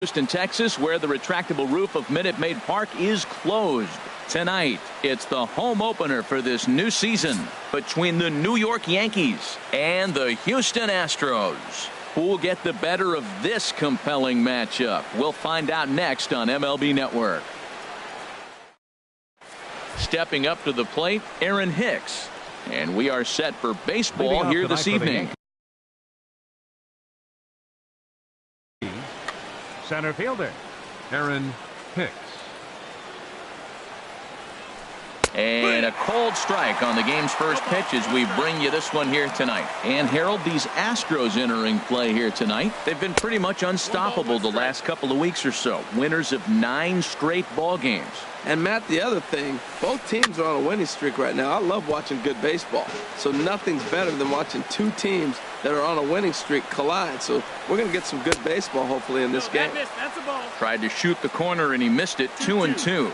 Houston, Texas, where the retractable roof of Minute Maid Park is closed. Tonight, it's the home opener for this new season between the New York Yankees and the Houston Astros. Who will get the better of this compelling matchup? We'll find out next on MLB Network. Stepping up to the plate, Aaron Hicks. And we are set for baseball here this evening. Center fielder, Aaron Hicks. And a cold strike on the game's first pitch as we bring you this one here tonight. And Harold, these Astros entering play here tonight. They've been pretty much unstoppable the last couple of weeks or so. Winners of 9 straight ball games. And Matt, the other thing, both teams are on a winning streak right now. I love watching good baseball. So nothing's better than watching two teams that are on a winning streak collide. So we're going to get some good baseball hopefully in this game. That's a ball. Tried to shoot the corner and he missed it. 2-2.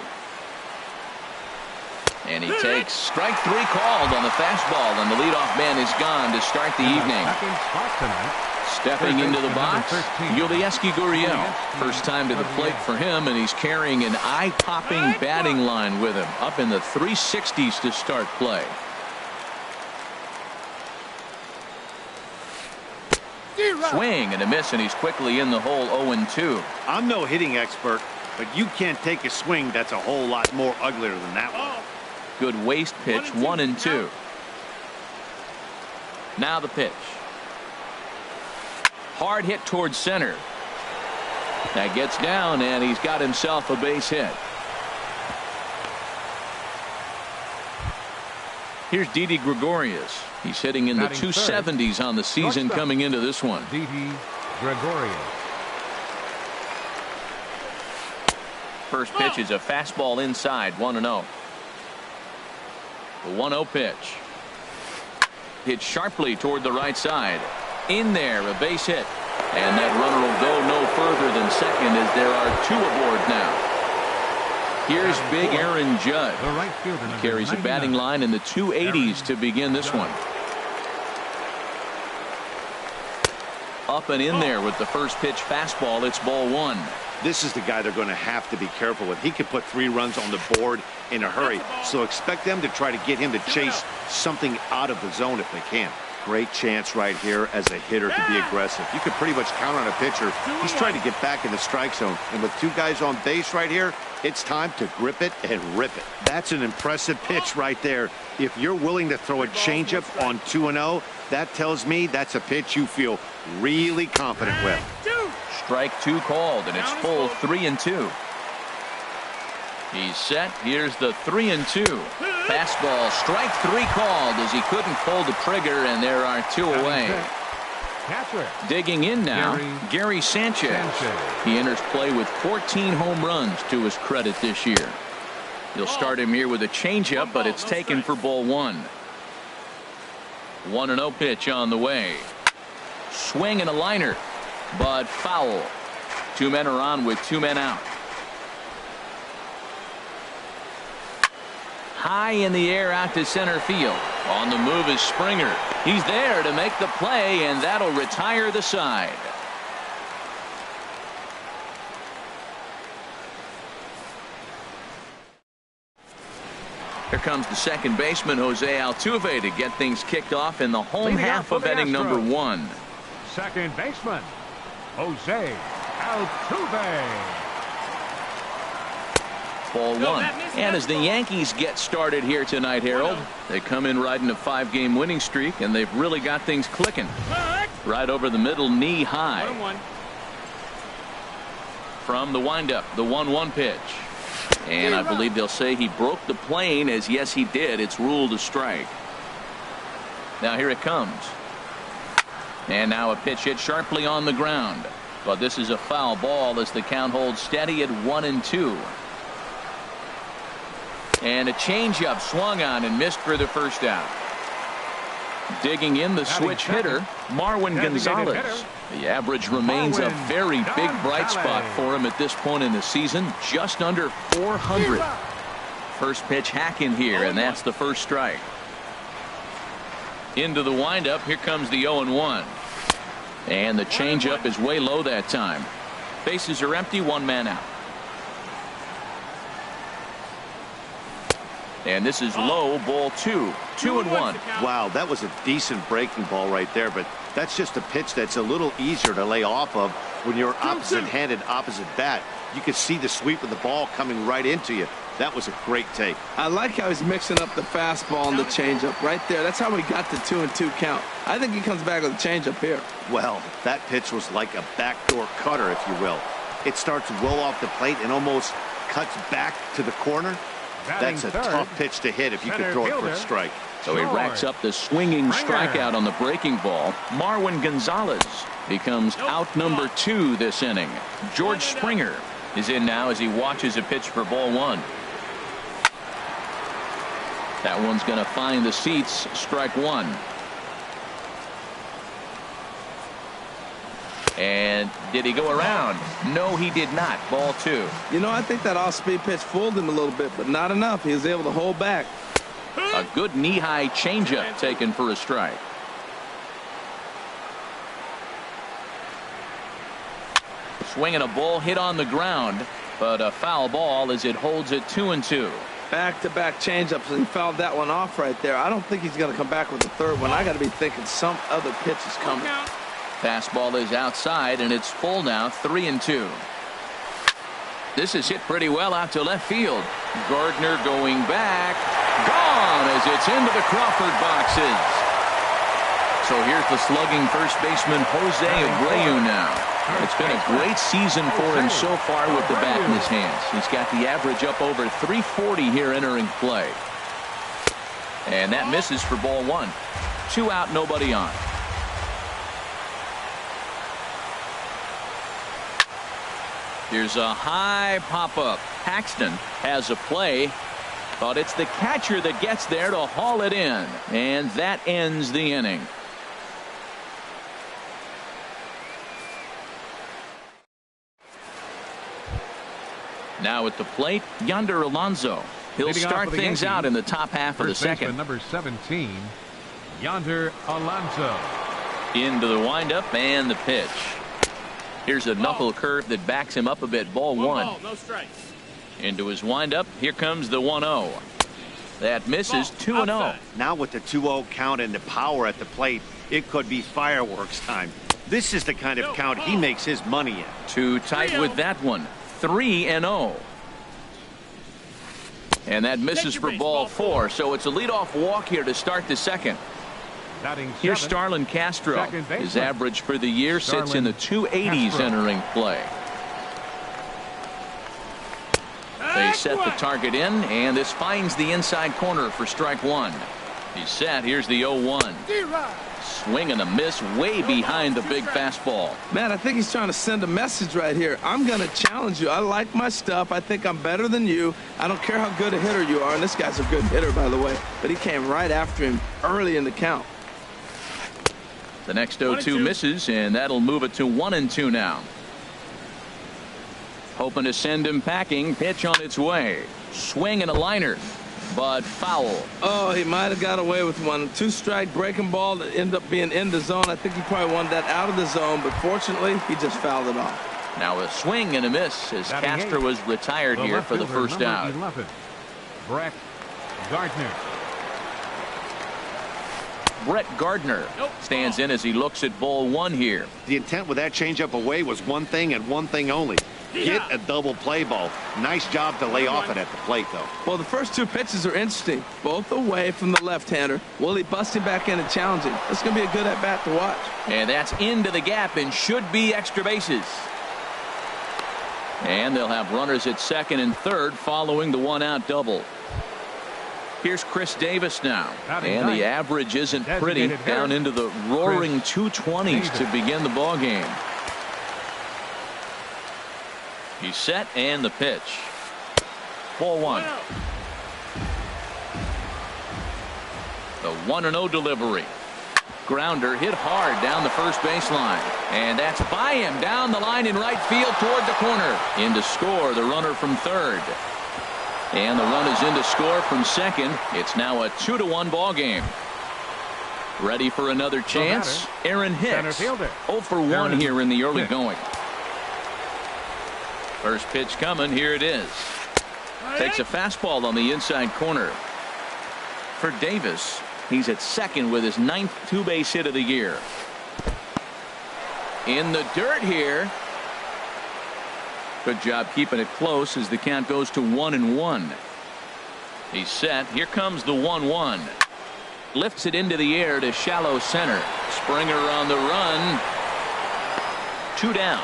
And he takes strike 3 called on the fastball, and the leadoff man is gone to start the evening. Stepping into the box, Yulieski Gurriel. First time to the plate for him, and he's carrying an eye-popping batting line with him, up in the 360s to start play. Swing and a miss, and he's quickly in the hole. 0-2. I'm no hitting expert, but you can't take a swing that's a whole lot more uglier than that one. Good waist pitch. 1-2. Now the pitch. Hard hit towards center. That gets down, and he's got himself a base hit. Here's Didi Gregorius. He's hitting in the 270s on the season coming into this one. Didi Gregorius. First pitch is a fastball inside. 1-0. The 1-0 pitch. Hit sharply toward the right side. In there, a base hit. And that runner will go no further than second as there are 2 aboard now. Here's big Aaron Judd. He carries a batting line in the 280s to begin this one. Up and in there with the first pitch fastball. It's ball 1. This is the guy they're going to have to be careful with. He can put 3 runs on the board in a hurry, so expect them to try to get him to chase something out of the zone if they can. Great chance right here as a hitter to be aggressive. You can pretty much count on a pitcher. He's trying to get back in the strike zone, and with 2 guys on base right here, it's time to grip it and rip it. That's an impressive pitch right there. If you're willing to throw a changeup on 2-0, that tells me that's a pitch you feel really confident with. Strike 2 called, and it's full 3-2. He's set. Here's the 3-2. Fastball, strike 3 called as he couldn't pull the trigger, and there are 2 away. Digging in now, Gary Sanchez. He enters play with 14 home runs to his credit this year. You'll start him here with a changeup, but it's taken for ball 1. 1-0 pitch on the way. Swing and a liner, but foul. 2 men are on with 2 men out. High in the air out to center field. On the move is Springer. He's there to make the play, and that'll retire the side. Here comes the second baseman, Jose Altuve, to get things kicked off in the home half of inning number 1. Second baseman, Jose Altuve. Ball 1. And as the Yankees get started here tonight, Harold, they come in riding a 5-game winning streak, and they've really got things clicking. Right over the middle, knee high. From the windup, the 1-1 pitch. And I believe they'll say he broke the plane, as yes he did. It's ruled a strike. Now here it comes. And now a pitch hit sharply on the ground. But this is a foul ball as the count holds steady at 1-2. And a changeup swung on and missed for the first out. Digging in, the switch hitter, Marwin Gonzalez. The average remains a very big bright spot for him at this point in the season, just under 400. First pitch hack in here, and that's the first strike. Into the windup, here comes the 0-1. And the changeup is way low that time. Bases are empty, one man out. And this is low, ball 2. 2-1. Wow, that was a decent breaking ball right there, but that's just a pitch that's a little easier to lay off of when you're opposite-handed, opposite bat. You could see the sweep of the ball coming right into you. That was a great take. I like how he's mixing up the fastball and the changeup right there. That's how we got the 2-2 count. I think he comes back with a changeup here. Well, that pitch was like a backdoor cutter, if you will. It starts to roll off the plate and almost cuts back to the corner. That's a tough pitch to hit if you could throw it for a strike. So he racks up the swinging strikeout on the breaking ball. Marwin Gonzalez becomes out number 2 this inning. George Springer is in now as he watches a pitch for ball 1. That one's going to find the seats. Strike 1. And did he go around? No, he did not. Ball 2. You know, I think that off-speed pitch fooled him a little bit, but not enough. He was able to hold back. A good knee-high changeup taken for a strike. Swinging a ball hit on the ground, but a foul ball as it holds it 2-2. Back-to-back changeups, and he fouled that one off right there. I don't think he's going to come back with the third one. I got to be thinking some other pitch is coming. Fastball is outside, and it's full now, 3-2. This is hit pretty well out to left field. Gardner going back. Gone as it's into the Crawford boxes. So here's the slugging first baseman Jose Abreu now. It's been a great season for him so far with the bat in his hands. He's got the average up over 340 here entering play. And that misses for ball 1. 2 out, nobody on. Here's a high pop-up. Paxton has a play, but it's the catcher that gets there to haul it in. And that ends the inning. Now at the plate, Yonder Alonso. He'll start things out in the top half of the second. Number 17, Yonder Alonso. Into the windup and the pitch. Here's a knuckle curve that backs him up a bit. Ball 1. No strikes. Into his windup. Here comes the 1-0. That misses. 2-0. Now with the 2-0 count and the power at the plate, it could be fireworks time. This is the kind of count he makes his money in. Too tight with that one. 3-0. And that misses for ball 4. So it's a leadoff walk here to start the second. Here's Starlin Castro. His average for the year sits in the 280s entering play. They set the target in, and this finds the inside corner for strike 1. He's set. Here's the 0-1. Swing and a miss way behind the big fastball. Man, I think he's trying to send a message right here. I'm going to challenge you. I like my stuff. I think I'm better than you. I don't care how good a hitter you are. And this guy's a good hitter, by the way. But he came right after him early in the count. The next 0-2 misses, and that'll move it to 1-2 now. Hoping to send him packing. Pitch on its way. Swing and a liner, but foul. Oh, he might have got away with one. 2-strike breaking ball that ended up being in the zone. I think he probably wanted that out of the zone, but fortunately, he just fouled it off. Now a swing and a miss as Castro was retired here for the first out. 11, Brett Gardner. Brett Gardner stands in as he looks at ball 1 here. The intent with that changeup away was one thing and one thing only. Get a double play ball. Nice job to lay off it at the plate, though. Well, the first 2 pitches are interesting. Both away from the left-hander. Will he bust him back in and challenge him? It's going to be a good at-bat to watch. And that's into the gap and should be extra bases. And they'll have runners at second and third following the 1-out double. Here's Chris Davis now. And the average isn't pretty, down into the roaring 220s to begin the ball game. He's set and the pitch. Ball 1. The 1-0 delivery. Grounder hit hard down the first baseline. And that's by him down the line in right field toward the corner. In to score the runner from third. And the run is in to score from second. It's now a 2-1 ball game. Ready for another chance. Aaron Hicks. 0 for 1 here in the early going. First pitch coming. Here it is. Takes a fastball on the inside corner. For Davis, he's at second with his 9th two-base hit of the year. In the dirt here. Good job keeping it close as the count goes to 1-1. He's set. Here comes the 1-1. Lifts it into the air to shallow center. Springer on the run. 2 down.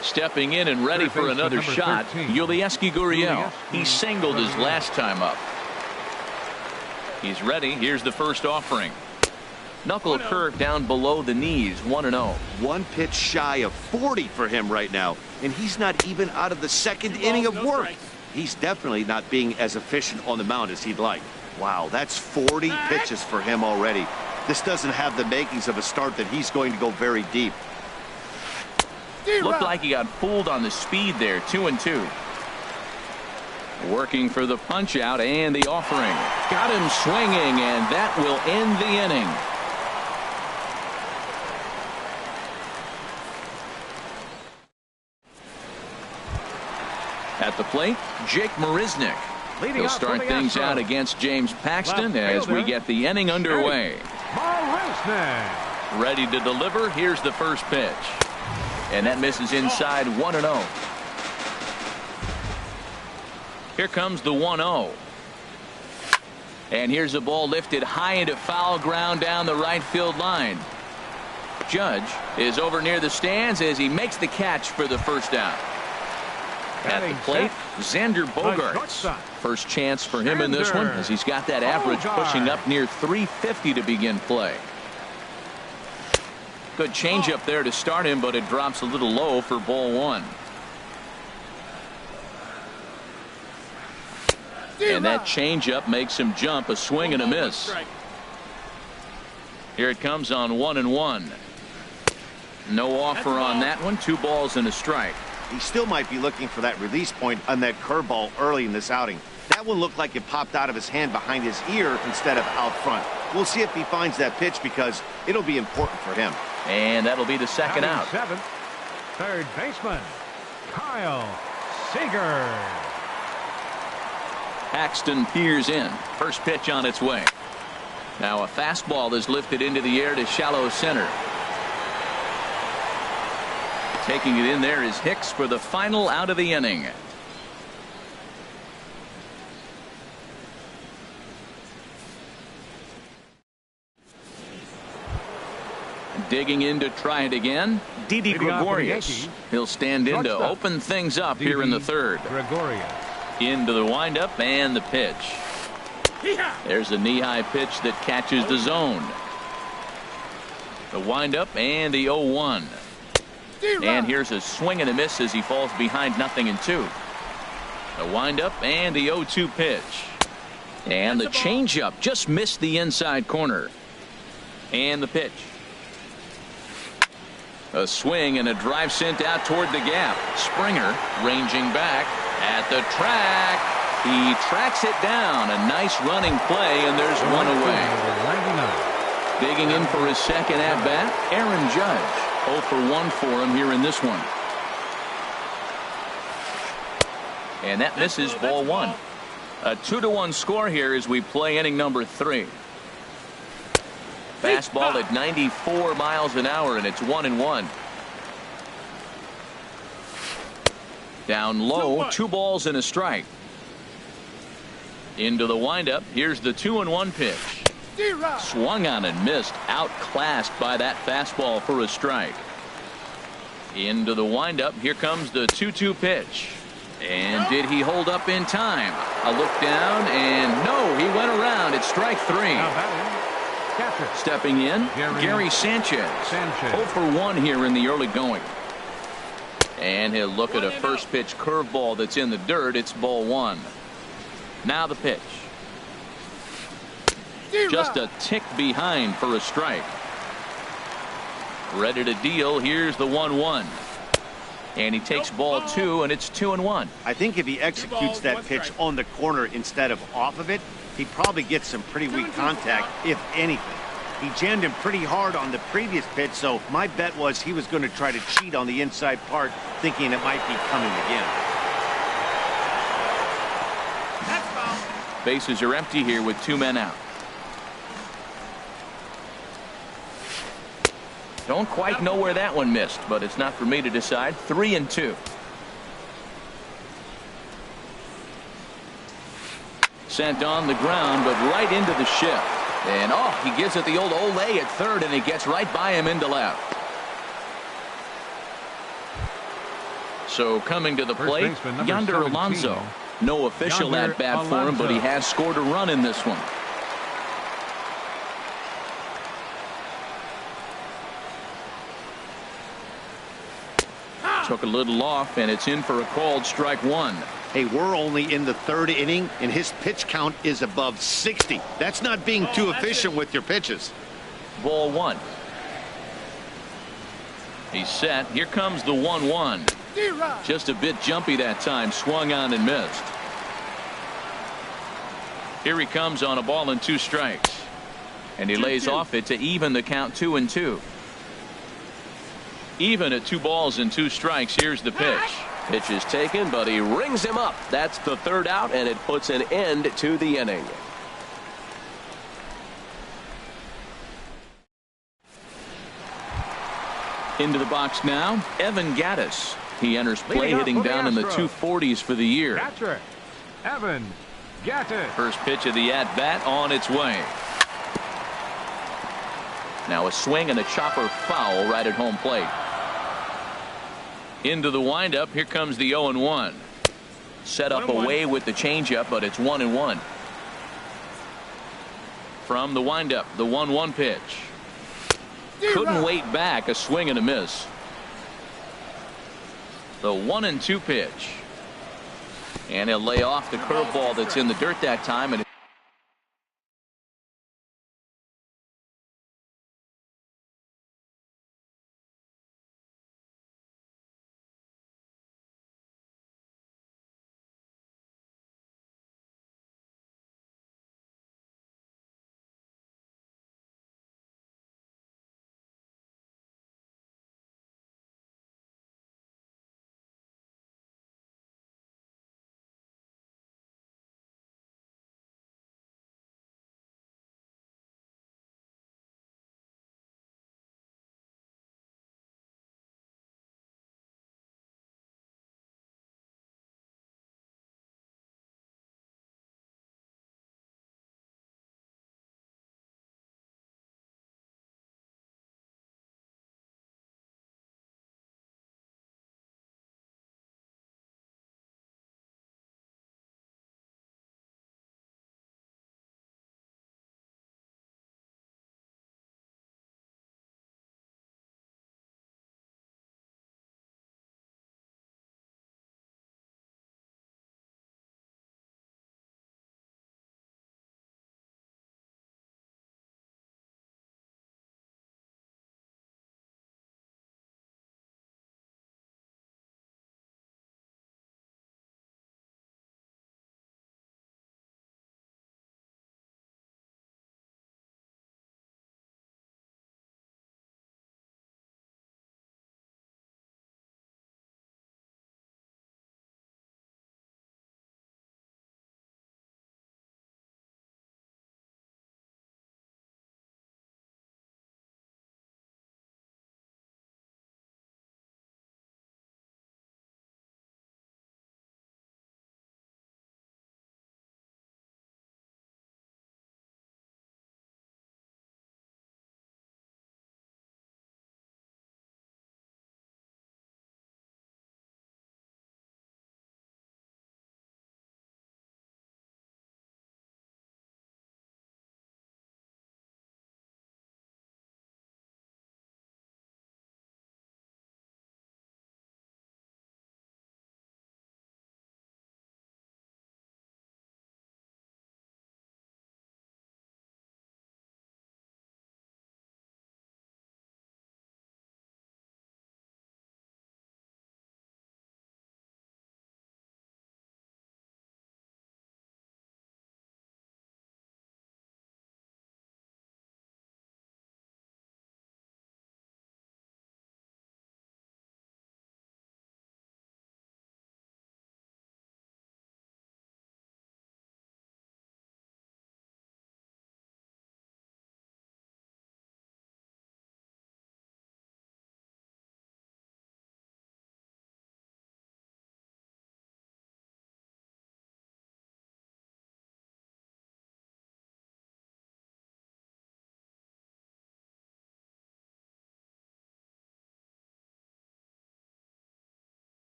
Stepping in and ready for another shot, Yulieski Gurriel. He singled his last time up. He's ready. Here's the first offering. Knuckle curve down below the knees. 1-0. One pitch shy of 40 for him right now, and he's not even out of the second inning of work. He's definitely not being as efficient on the mound as he'd like. Wow, that's 40 pitches for him already. This doesn't have the makings of a start that he's going to go very deep. Looked like he got fooled on the speed there. 2-2. Working for the punch out and the offering. Got him swinging, and that will end the inning. At the plate, Jake Marisnick. He'll start things out against James Paxton as we get the inning underway. Ready to deliver. Here's the first pitch. And that misses inside. 1-0. Here comes the 1-0. And here's a ball lifted high into foul ground down the right field line. Judge is over near the stands as he makes the catch for the first down. At the plate, Xander Bogaerts. First chance for him in this one as he's got that average pushing up near 350 to begin play. Good changeup there to start him, but it drops a little low for ball 1. And that changeup makes him jump. A swing and a miss. Here it comes on 1-1. No offer on that one. 2 balls and a strike. He still might be looking for that release point on that curveball early in this outing. That one looked like it popped out of his hand behind his ear instead of out front. We'll see if he finds that pitch because it'll be important for him. And that'll be the second out. Third baseman, Kyle Seager. Paxton peers in. First pitch on its way. Now a fastball is lifted into the air to shallow center. Taking it in there is Hicks for the final out of the inning. Digging in to try it again, Didi Gregorius. He'll stand in to open things up here in the third. Into the windup and the pitch. There's a knee-high pitch that catches the zone. The windup and the 0-1. And here's a swing and a miss as he falls behind 0-2. The windup and the 0-2 pitch. And the changeup just missed the inside corner. And the pitch. A swing and a drive sent out toward the gap. Springer ranging back at the track. He tracks it down. A nice running play, and there's one away. Digging in for his second at-bat, Aaron Judge. 0 for 1 for him here in this one. And that misses ball 1. A 2-1 score here as we play inning number 3. Fastball at 94 miles an hour, and it's 1-1. Down low, 2 balls and a strike. Into the windup. Here's the 2-1 pitch. Swung on and missed. Outclassed by that fastball for a strike. Into the windup. Here comes the 2-2 pitch. And did he hold up in time? A look down, and no, he went around. It's strike 3. Stepping in, Gary Sanchez. 0 for 1 here in the early going. And he'll look at a first pitch curveball that's in the dirt. It's ball 1. Now the pitch. Just a tick behind for a strike. Ready to deal. Here's the 1-1. And he takes ball 2, and it's 2-1. I think if he executes that pitch on the corner instead of off of it, he probably gets some pretty weak contact, if anything. He jammed him pretty hard on the previous pitch, so my bet was he was going to try to cheat on the inside part, thinking it might be coming again. Bases are empty here with 2 men out. Don't quite know where that one missed, but it's not for me to decide. 3-2. Sent on the ground, but right into the shift. And he gives it the old Olay at third, and he gets right by him into left. So coming to the plate, Yonder Alonso. No official at bat for him, but he has scored a run in this one. Took a little off, and it's in for a called strike 1. Hey, we're only in the 3rd inning, and his pitch count is above 60. That's not being too efficient with your pitches. Ball 1. He's set. Here comes the 1-1. Just a bit jumpy that time. Swung on and missed. Here he comes on a ball and 2 strikes. And he lays off it to even the count 2-2. Even at 2 balls and 2 strikes. Here's the pitch. Pitch is taken, but he rings him up. That's the 3rd out, and it puts an end to the inning. Into the box now, Evan Gattis. He enters play hitting down in the 240s for the year. Catcher, Evan Gattis. First pitch of the at-bat on its way. Now a swing and a chopper foul right at home plate. Into the windup. Here comes the 0-1. Set up away with the changeup, but it's 1-1. From the windup, the 1-1 pitch. Couldn't wait back. A swing and a miss. The 1-2 pitch. And he'll lay off the curveball that's in the dirt that time. And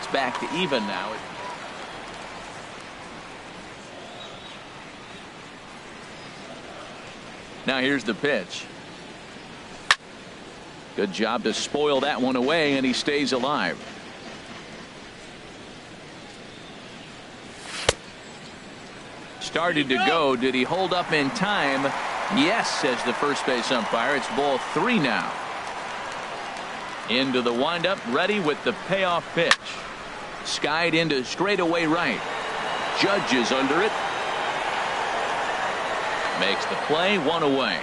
It's back to even now. Now here's the pitch. Good job to spoil that one away, and he stays alive. Started to go. Did he hold up in time? Yes, says the first base umpire. It's ball 3 now. Into the windup, ready with the payoff pitch. Skied into straightaway right. Judge is under it. Makes the play, 1 away.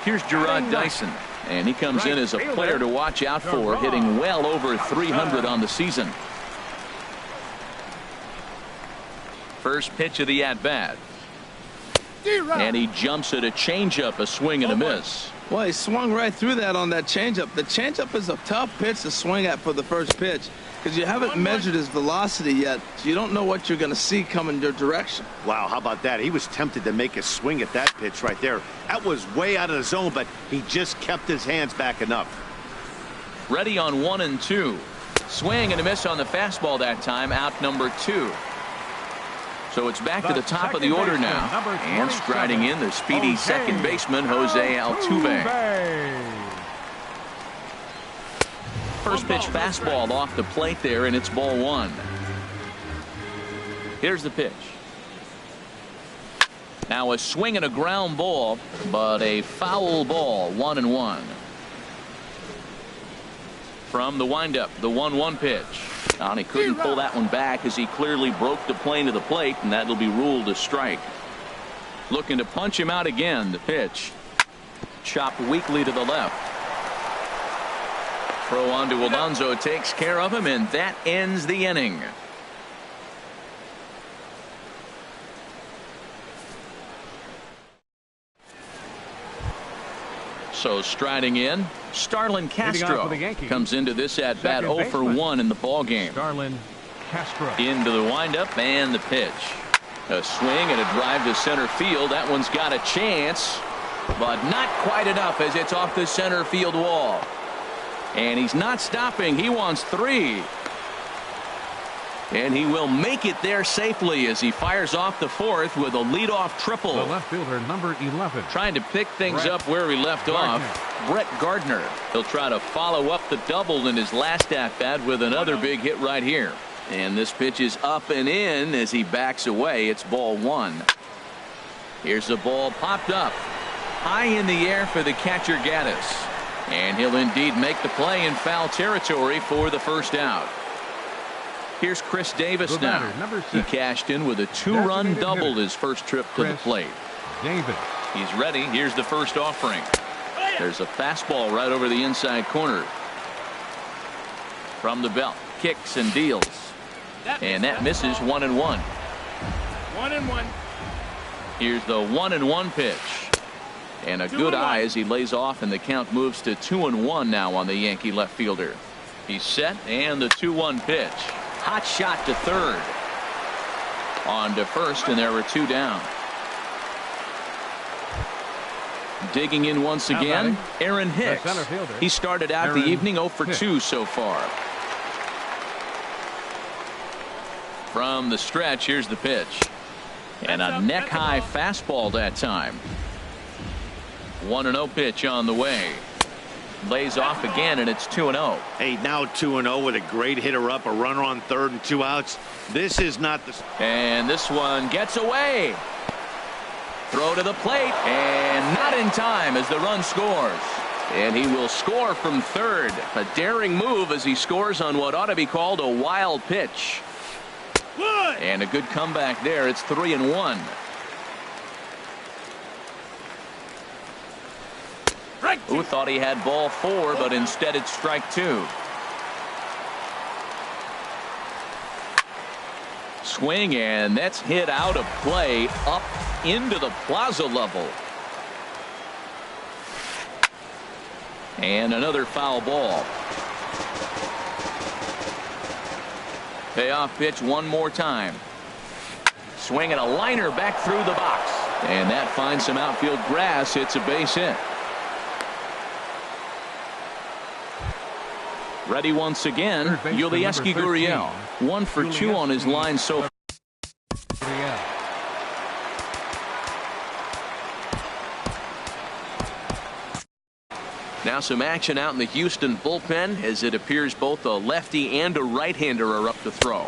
Here's Gerard Dyson, and he comes in as a player to watch out for, hitting well over 300 on the season. First pitch of the at-bat. And he jumps at a changeup, a swing and a miss. Well, he swung right through that on that changeup. The changeup is a tough pitch to swing at for the first pitch because you haven't measured his velocity yet, so you don't know what you're going to see coming your direction. Wow, how about that? He was tempted to make a swing at that pitch right there. That was way out of the zone, but he just kept his hands back enough. Ready on 1 and 2. Swing and a miss on the fastball that time, out number 2. So it's back to the top of the order now. And striding in, the speedy second baseman, Jose Altuve. First pitch fastball off the plate there, and it's ball 1. Here's the pitch. Now a swing and a ground ball, but a foul ball, 1-1. From the windup, the 1-1 pitch. And he couldn't pull that one back as he clearly broke the plane to the plate, and that'll be ruled a strike. Looking to punch him out again. The pitch. Chopped weakly to the left. Throw on to Alonso takes care of him, and that ends the inning. So striding in, Starlin Castro comes into this at bat 0 for 1 in the ball game. Starlin Castro into the windup and the pitch. A swing and a drive to center field. That one's got a chance, but not quite enough as it's off the center field wall. And he's not stopping. He wants 3. And he will make it there safely as he fires off the 4th with a leadoff triple. The left fielder, number 11. Trying to pick things up where he left off. Brett Gardner. He'll try to follow up the double in his last at-bat with another big hit right here. And this pitch is up and in as he backs away. It's ball 1. Here's the ball popped up. High in the air for the catcher Gaddis. And he'll indeed make the play in foul territory for the first out. Here's Chris Davis now. He cashed in with a 2-run double his first trip to the plate. Davis. He's ready. Here's the first offering. There's a fastball right over the inside corner. From the belt. Kicks and deals. And that misses 1-1. 1-1. Here's the 1-1 pitch. And a good eye as he lays off, and the count moves to 2-1 now on the Yankee left fielder. He's set, and the 2-1 pitch. Hot shot to third. On to first, and there were 2 down. Digging in once again, Aaron Hicks. He started out the evening 0 for 2 so far. From the stretch, here's the pitch. And a neck-high fastball that time. 1-0 pitch on the way. Lays off again, and it's 2-0. Hey, now 2-0 with a great hitter up, a runner on third and 2 outs. This is not the... And this one gets away. Throw to the plate, and not in time as the run scores. And he will score from third. A daring move as he scores on what ought to be called a wild pitch. And a good comeback there. It's 3-1. Who thought he had ball 4, but instead it's strike 2. Swing, and that's hit out of play up into the plaza level. And another foul ball. Payoff pitch one more time. Swinging a liner back through the box. And that finds some outfield grass. It's a base hit. Ready once again, Yulieski Gurriel. 1 for 2 on his line so far. Now some action out in the Houston bullpen as it appears both a lefty and a right-hander are up to throw.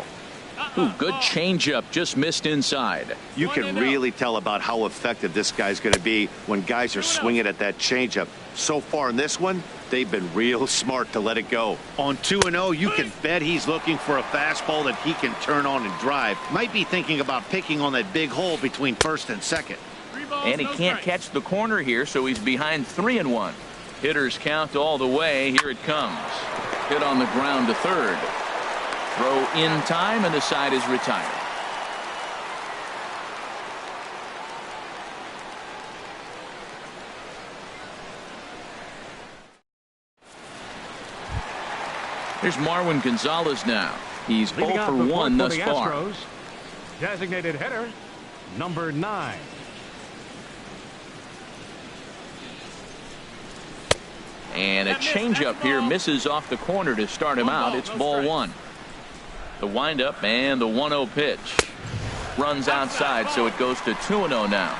Ooh, good changeup, just missed inside. You can really tell about how effective this guy's going to be when guys are swinging at that changeup. So far in this one, they've been real smart to let it go. On 2-0, you can bet he's looking for a fastball that he can turn on and drive. Might be thinking about picking on that big hole between first and second. And he can't catch the corner here, so he's behind 3-1. Hitters count all the way. Here it comes. Hit on the ground to third. Throw in time, and the side is retired. Here's Marwin Gonzalez now. He's 0 for 1 thus far. Astros, designated hitter, number 9. And a changeup here misses off the corner to start him out. It's ball 1. The windup and the 1-0 pitch. Runs outside, so it goes to 2-0 now.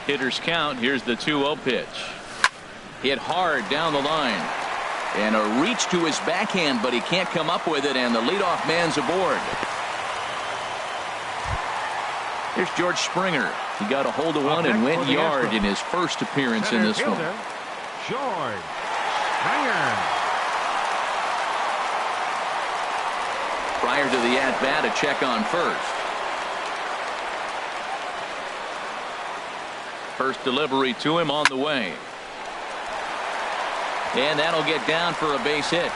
Hitters count. Here's the 2-0 pitch. Hit hard down the line. And a reach to his backhand, but he can't come up with it, and the leadoff man's aboard. Here's George Springer. He got a hold of one and went yard in his first appearance in this one. George Springer. Prior to the at-bat, a check on first. First delivery to him on the way. And that'll get down for a base hit.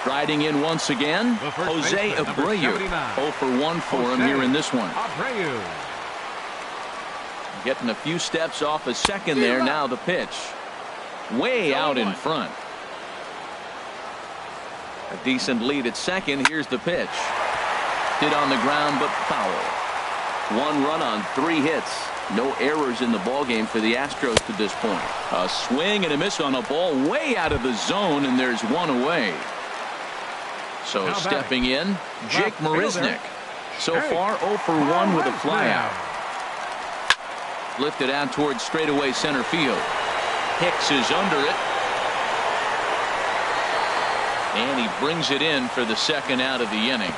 Striding in once again, Jose Abreu. 0 for 1 for him here in this one. Abreu. Getting a few steps off a second there. Now the pitch. Way out in front. A decent lead at second. Here's the pitch. Hit on the ground, but foul. 1 run on 3 hits. No errors in the ballgame for the Astros to this point. A swing and a miss on a ball way out of the zone, and there's 1 away. So stepping in, Jake Marisnick. So far 0 for 1 with a flyout. Lifted out towards straightaway center field. Hicks is under it. And he brings it in for the second out of the inning.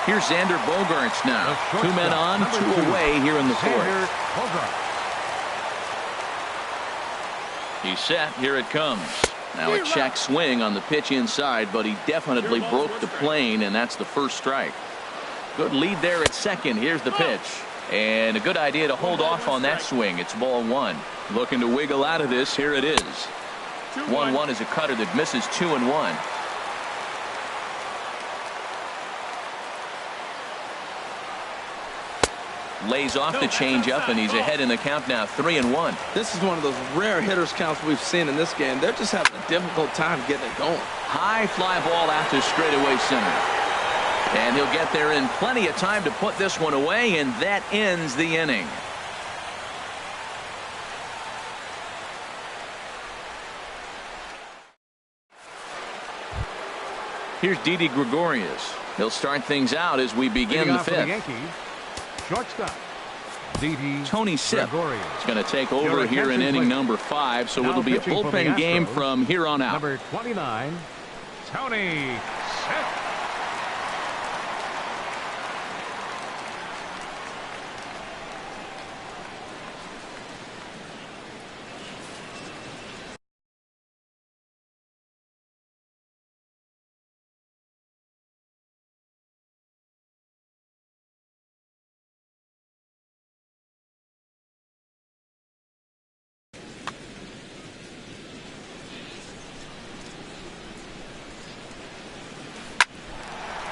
Here's Xander Bogaerts now. 2 men on, 2 away here in the 4th. He's set. Here it comes. Now a check swing on the pitch inside, but he definitely broke the plane, and that's the first strike. Good lead there at second. Here's the pitch. And a good idea to hold off on that swing. It's ball 1. Looking to wiggle out of this. Here it is. 1-1 is a cutter that misses 2-1. Lays off the changeup, and he's ahead in the count now, 3-1. This is one of those rare hitters counts we've seen in this game. They're just having a difficult time getting it going. High fly ball out to straightaway center. And he'll get there in plenty of time to put this one away, and that ends the inning. Here's Didi Gregorius. He'll start things out as we begin the 5th. Shortstop, Tony Sipp is going to take over here in inning number 5, so it'll be a bullpen game from here on out. Number 29, Tony Sipp.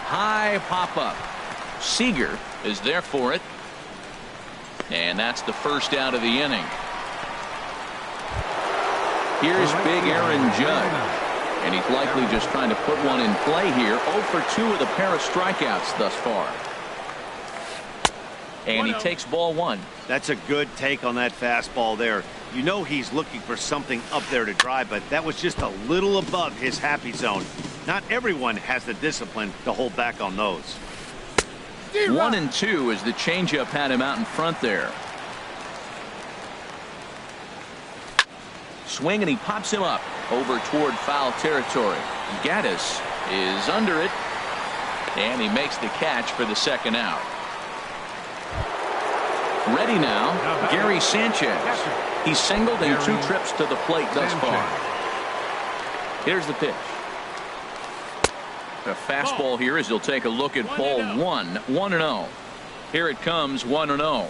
High pop-up. Seager is there for it. And that's the first out of the inning. Here's big Aaron Judge. And he's likely just trying to put one in play here. 0 for 2 with a pair of strikeouts thus far. And he takes ball one. That's a good take on that fastball there. You know he's looking for something up there to drive, but that was just a little above his happy zone. Not everyone has the discipline to hold back on those. 1-2 as the changeup had him out in front there. Swing, and he pops him up over toward foul territory. Gaddis is under it, and he makes the catch for the second out. Ready now, Gary Sanchez. He's singled in 2 trips to the plate thus far. Here's the pitch. A fastball here as he'll take a look at ball 1-0. Here it comes, 1-0.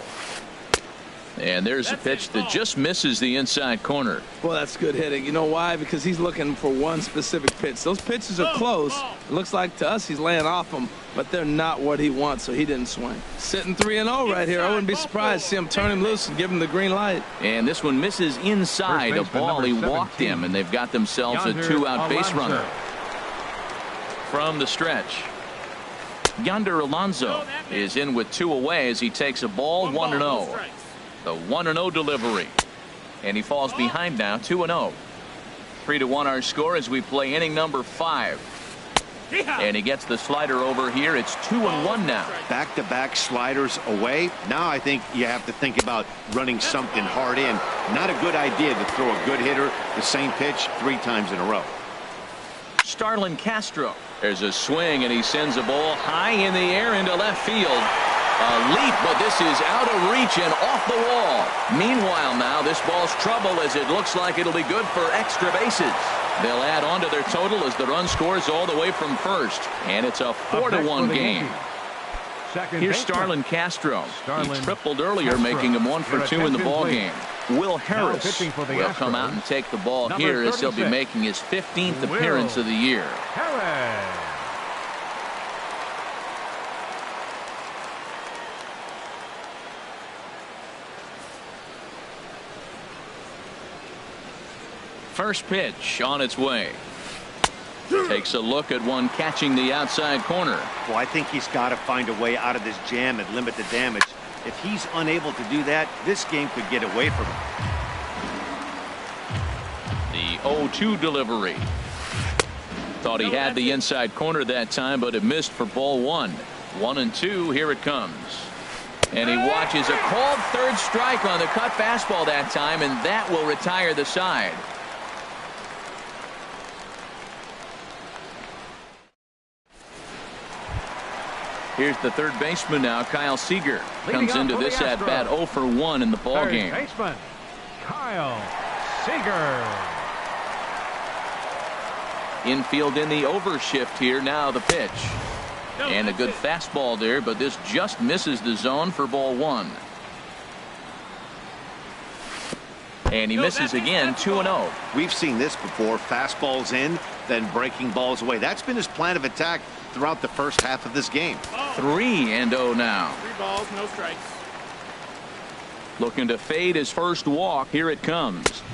And there's a pitch that just misses the inside corner. Well, that's good hitting. You know why? Because he's looking for one specific pitch. Those pitches are close. It looks like to us he's laying off them, but they're not what he wants, so he didn't swing. Sitting 3-0 right here. I wouldn't be surprised to see him turn him loose and give him the green light. And this one misses inside a ball. He walked him, and they've got themselves a 2-out base runner. From the stretch, Yonder Alonso is in with 2 away as he takes a ball, 1-0. The 1-0 delivery, and he falls behind now, 2-0. 3-1 our score as we play inning number 5. And he gets the slider over here. It's 2-1 now. Back-to-back sliders away. Now I think you have to think about running something hard in. Not a good idea to throw a good hitter the same pitch 3 times in a row. Starlin Castro. There's a swing, and he sends a ball high in the air into left field. A leap, but this is out of reach and off the wall. Meanwhile now, this ball's trouble as it looks like it'll be good for extra bases. They'll add on to their total as the run scores all the way from first. And it's a 4-1 game. Here's Starlin Castro. He tripled earlier, making him 1 for 2 in the ball game. Will Harris will come out and take the ball here as he'll be making his 15th appearance of the year. First pitch on its way. Takes a look at one catching the outside corner. Well, I think he's got to find a way out of this jam and limit the damage. If he's unable to do that, this game could get away from him. The 0-2 delivery. Thought he had the inside corner that time, but it missed for ball 1. 1-2. Here it comes. And he watches a called third strike on the cut fastball that time, and that will retire the side. Here's the third baseman now, Kyle Seager. Comes into this at-bat 0 for 1 in the ball game. Baseman, Kyle Seager. Infield in the overshift here. Now the pitch. And a good fastball there, but this just misses the zone for ball 1. And he misses again, 2-0. We've seen this before. Fastballs in, then breaking balls away. That's been his plan of attack throughout the first half of this game. 3-0 now. 3 balls, no strikes. Looking to fade his first walk. Here it comes.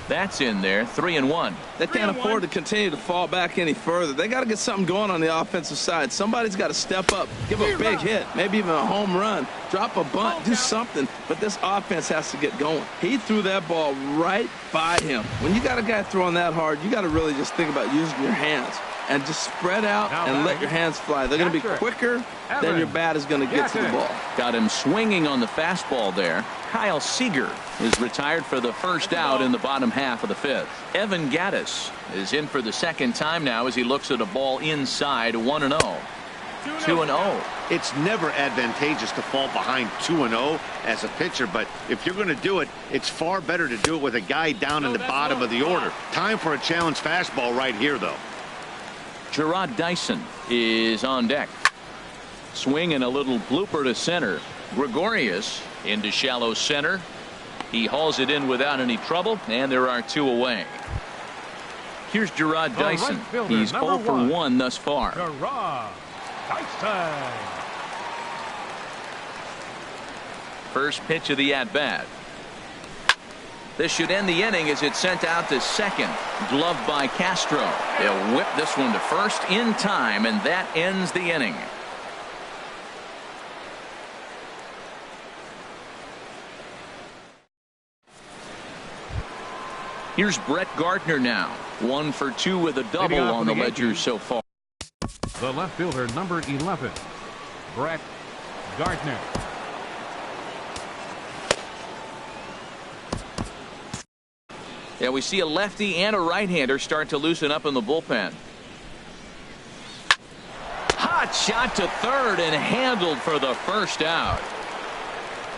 That's in there. 3-1. They can't afford to continue to fall back any further. They got to get something going on the offensive side. Somebody's got to step up, give a big hit, maybe even a home run, drop a bunt, do something. But this offense has to get going. He threw that ball right by him. When you got a guy throwing that hard, you got to really just think about using your hands and just spread out and let your hands fly. They're going to be quicker than your bat is going to get to the ball. Got him swinging on the fastball there. Kyle Seager is retired for the first out in the bottom half of the 5th. Evan Gaddis is in for the second time now as he looks at a ball inside. 1-0. 2-0. It's never advantageous to fall behind 2-0 as a pitcher, but if you're going to do it, it's far better to do it with a guy down in the bottom of the order. Time for a challenge fastball right here, though. Gerard Dyson is on deck. Swing and a little blooper to center. Gregorius into shallow center. He hauls it in without any trouble, and there are 2 away. Here's Gerard Dyson. He's 0 for 1 thus far. Gerard Dyson. First pitch of the at-bat. This should end the inning as it's sent out to second. Gloved by Castro. They'll whip this one to first in time, and that ends the inning. Here's Brett Gardner now. 1 for 2 with a double on the ledger so far. The left fielder, number 11, Brett Gardner. Yeah, we see a lefty and a right-hander start to loosen up in the bullpen. Hot shot to third and handled for the first out.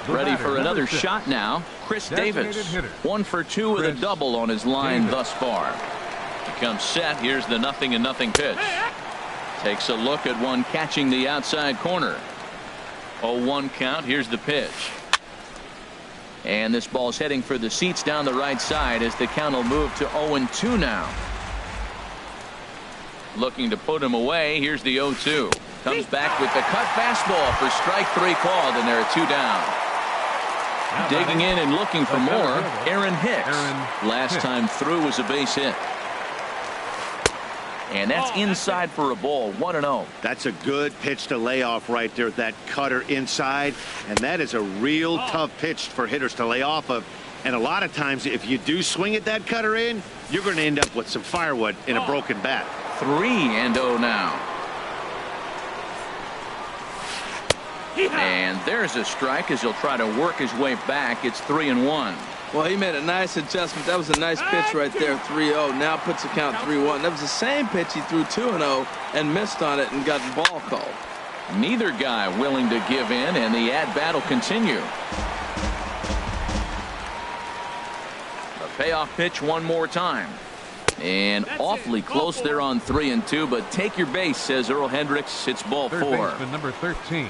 Ready for another shot now. Chris Davis. 1 for 2 with a double on his line thus far. He comes set. Here's the 0-0 pitch. Takes a look at one catching the outside corner. 0-1 count. Here's the pitch. And this ball's heading for the seats down the right side as the count will move to 0-2 now. Looking to put him away. Here's the 0-2. Comes back with the cut fastball for strike 3 called, and there are 2 down. Digging in and looking for more, Aaron Hicks. Last time through was a base hit. And that's inside for a ball. 1-0. That's a good pitch to lay off right there. That cutter inside. And that is a real tough pitch for hitters to lay off of. And a lot of times if you do swing at that cutter in, you're going to end up with some firewood in a broken bat. 3-0 now. And there's a strike as he'll try to work his way back. It's 3-1. Well, he made a nice adjustment. That was a nice pitch right there, 3-0. Now puts the count 3-1. That was the same pitch he threw 2-0 and missed on it and got the ball called. Neither guy willing to give in, and the at-bat will continue. A payoff pitch one more time. And awfully close there on 3-2, but take your base, says Earl Hendricks. It's ball 4. Third baseman, number 13.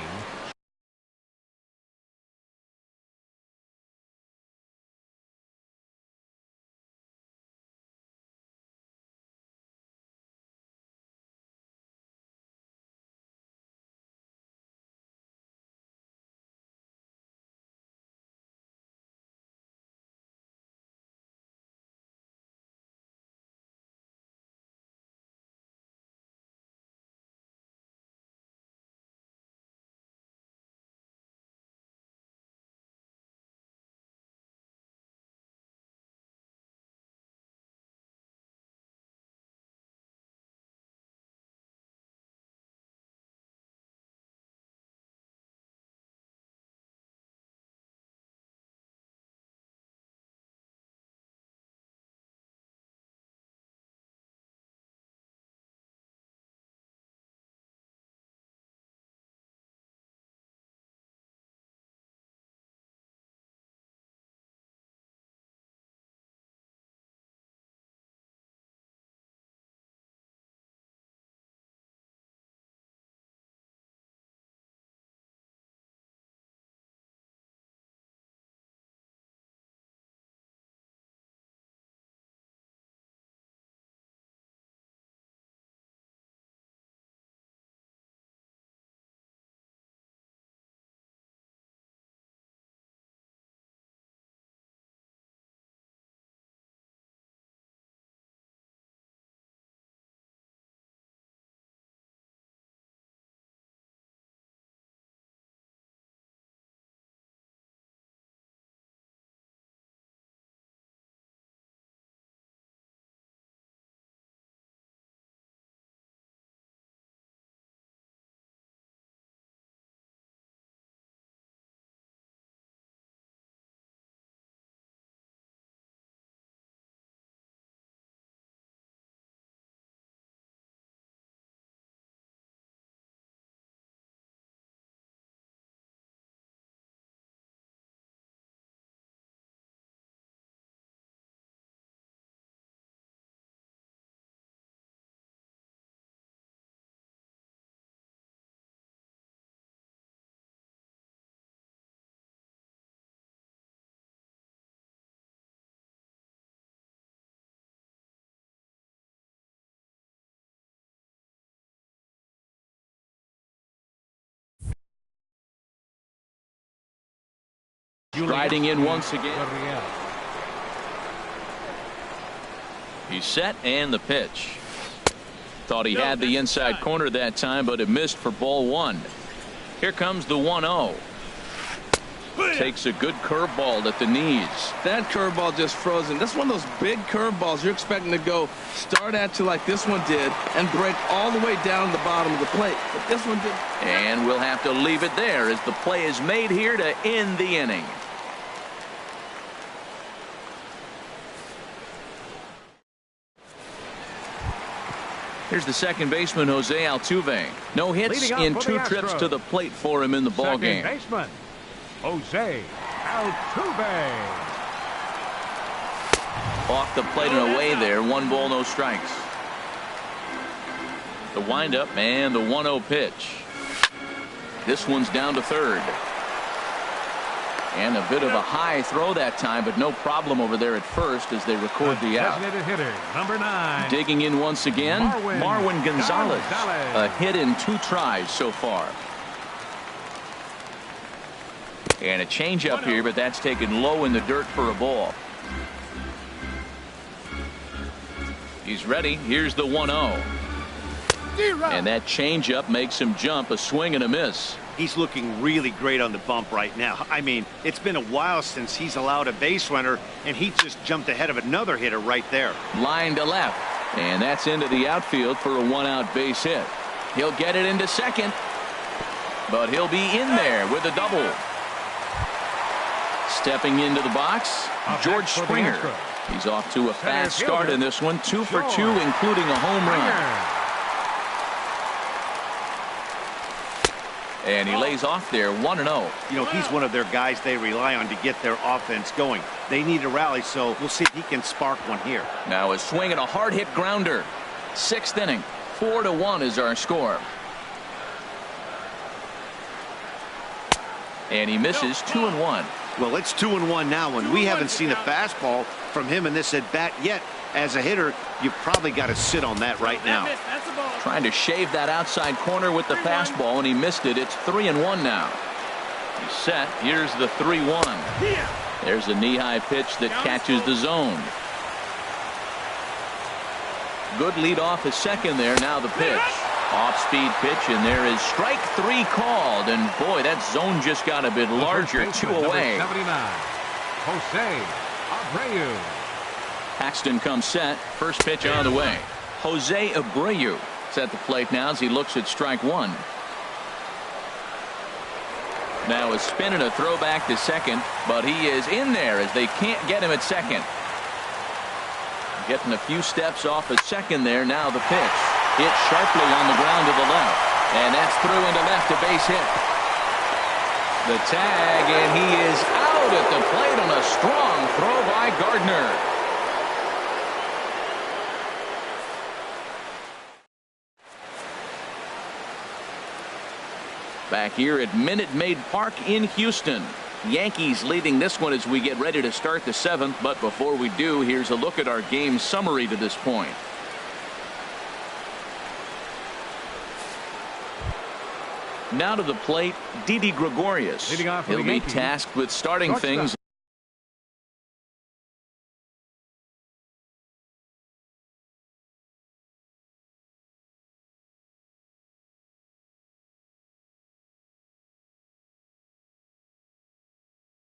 Riding in once again. He's set, and the pitch. Thought he had the inside corner that time, but it missed for ball 1. Here comes the 1-0. Takes a good curveball at the knees. That curveball just frozen. That's one of those big curveballs you're expecting to go start at you like this one did and break all the way down the bottom of the plate. But this one did. And we'll have to leave it there as the play is made here to end the inning. Here's the second baseman, Jose Altuve. No hits in 2 trips to the plate for him in the ballgame. Second baseman, Jose Altuve. Off the plate and away there. 1 ball, no strikes. The windup and the 1-0 pitch. This one's down to third. And a bit of a high throw that time, but no problem over there at first as they record the out. Designated hitter, number 9. Digging in once again, Marwin Gonzalez. A hit in 2 tries so far. And a changeup here, but that's taken low in the dirt for a ball. He's ready. Here's the 1-0. And that changeup makes him jump. A swing and a miss. He's looking really great on the bump right now. I mean, it's been a while since he's allowed a base runner, and he just jumped ahead of another hitter right there. Line to left. And that's into the outfield for a 1-out base hit. He'll get it into second. But he'll be in there with a double. Stepping into the box, George Springer. He's off to a fast start in this one. 2 for 2, including a home run. And he lays off there, 1-0. You know, he's one of their guys they rely on to get their offense going. They need a rally, so we'll see if he can spark one here. Now a swing and a hard hit grounder. 6th inning. 4-1 is our score. And he misses 2-1. Well, it's 2-1 now, and we haven't seen a fastball from him in this at bat yet. As a hitter, you've probably got to sit on that right now. Trying to shave that outside corner with the fastball, and he missed it. It's 3-1 now. He's set. Here's the 3-1. There's a knee-high pitch that catches the zone. Good lead off his second there. Now the pitch. Off-speed pitch, and there is strike 3 called. And boy, that zone just got a bit larger. 2 away. 79, Jose Abreu. Paxton comes set. First pitch on the way. Jose Abreu is at the plate now as he looks at strike 1. Now a spin and a throw back to second, but he is in there as they can't get him at second. Getting a few steps off at second there. Now the pitch. Hit sharply on the ground to the left. And that's through into left, a base hit. The tag, and he is out at the plate on a strong throw by Gardner. Back here at Minute Maid Park in Houston. Yankees leading this one as we get ready to start the 7th. But before we do, here's a look at our game summary to this point. Now to the plate, Didi Gregorius. He'll be tasked with starting things.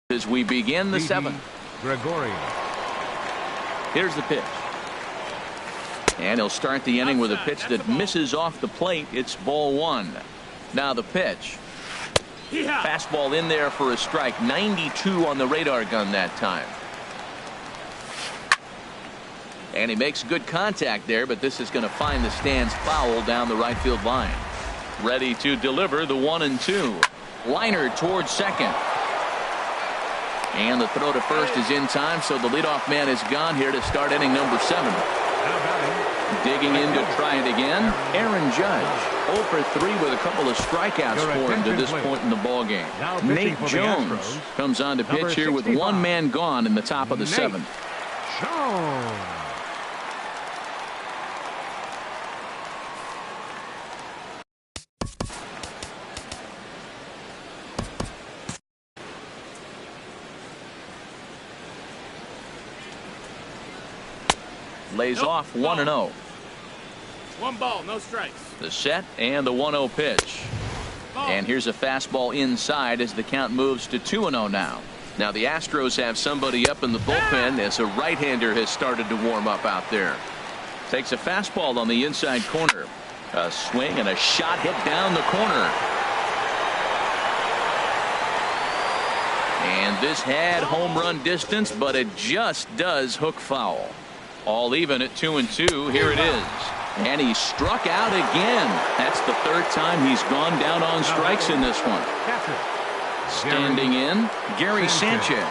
As we begin the 7th. Gregorius. Here's the pitch. And he'll start the inning with a pitch that misses off the plate. It's ball 1. Now the pitch. Fastball in there for a strike. 92 on the radar gun that time. And he makes good contact there, but this is going to find the stands foul down the right field line. Ready to deliver the 1-2. Liner towards second. And the throw to first is in time, so the leadoff man is gone here to start inning number 7. Digging in to try it again, Aaron Judge. 0 for 3 with a couple of strikeouts for him to this point in the ballgame. Nate Jones comes on to pitch here with 1 man gone in the top of the 7th. Lays off 1-0. 1 ball, no strikes. The set and the 1-0 pitch. And here's a fastball inside as the count moves to 2-0 now. Now the Astros have somebody up in the bullpen as a right-hander has started to warm up out there. Takes a fastball on the inside corner. A swing and a shot hit down the corner. And this had home run distance, but it just does hook foul. All even at 2-2. Here it is. And he struck out again. That's the third time he's gone down on strikes in this one. Standing in, Gary Sanchez.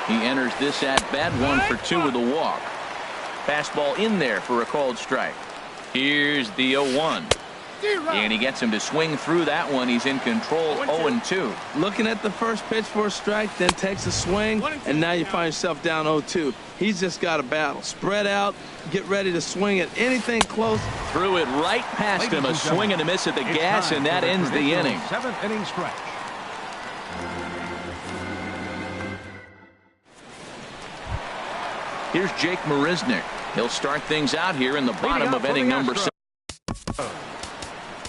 He enters this at bat 1 for 2 with a walk. Fastball in there for a called strike. Here's the 0-1. And he gets him to swing through that one. He's in control. 0-2. Looking at the first pitch for a strike, then takes a swing, and now you find yourself down 0-2. He's just got a battle. Spread out, get ready to swing at anything close. Threw it right past him. A swing and a miss at the gas, and that ends the inning. 7th inning stretch. Here's Jake Marisnick. He'll start things out here in the bottom of inning number 7.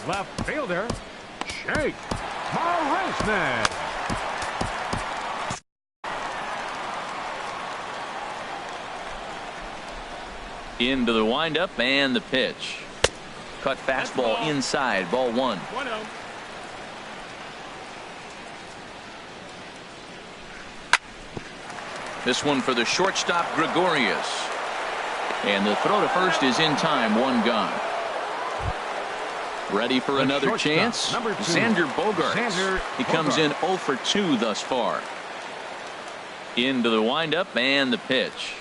Left fielder, Jake Marisnick. Into the windup and the pitch. Cut fastball inside, ball 1. This one for the shortstop, Gregorius. And the throw to first is in time, 1 gone. Ready for another chance. Xander Bogaerts. He comes in 0 for 2 thus far. Into the windup and the pitch.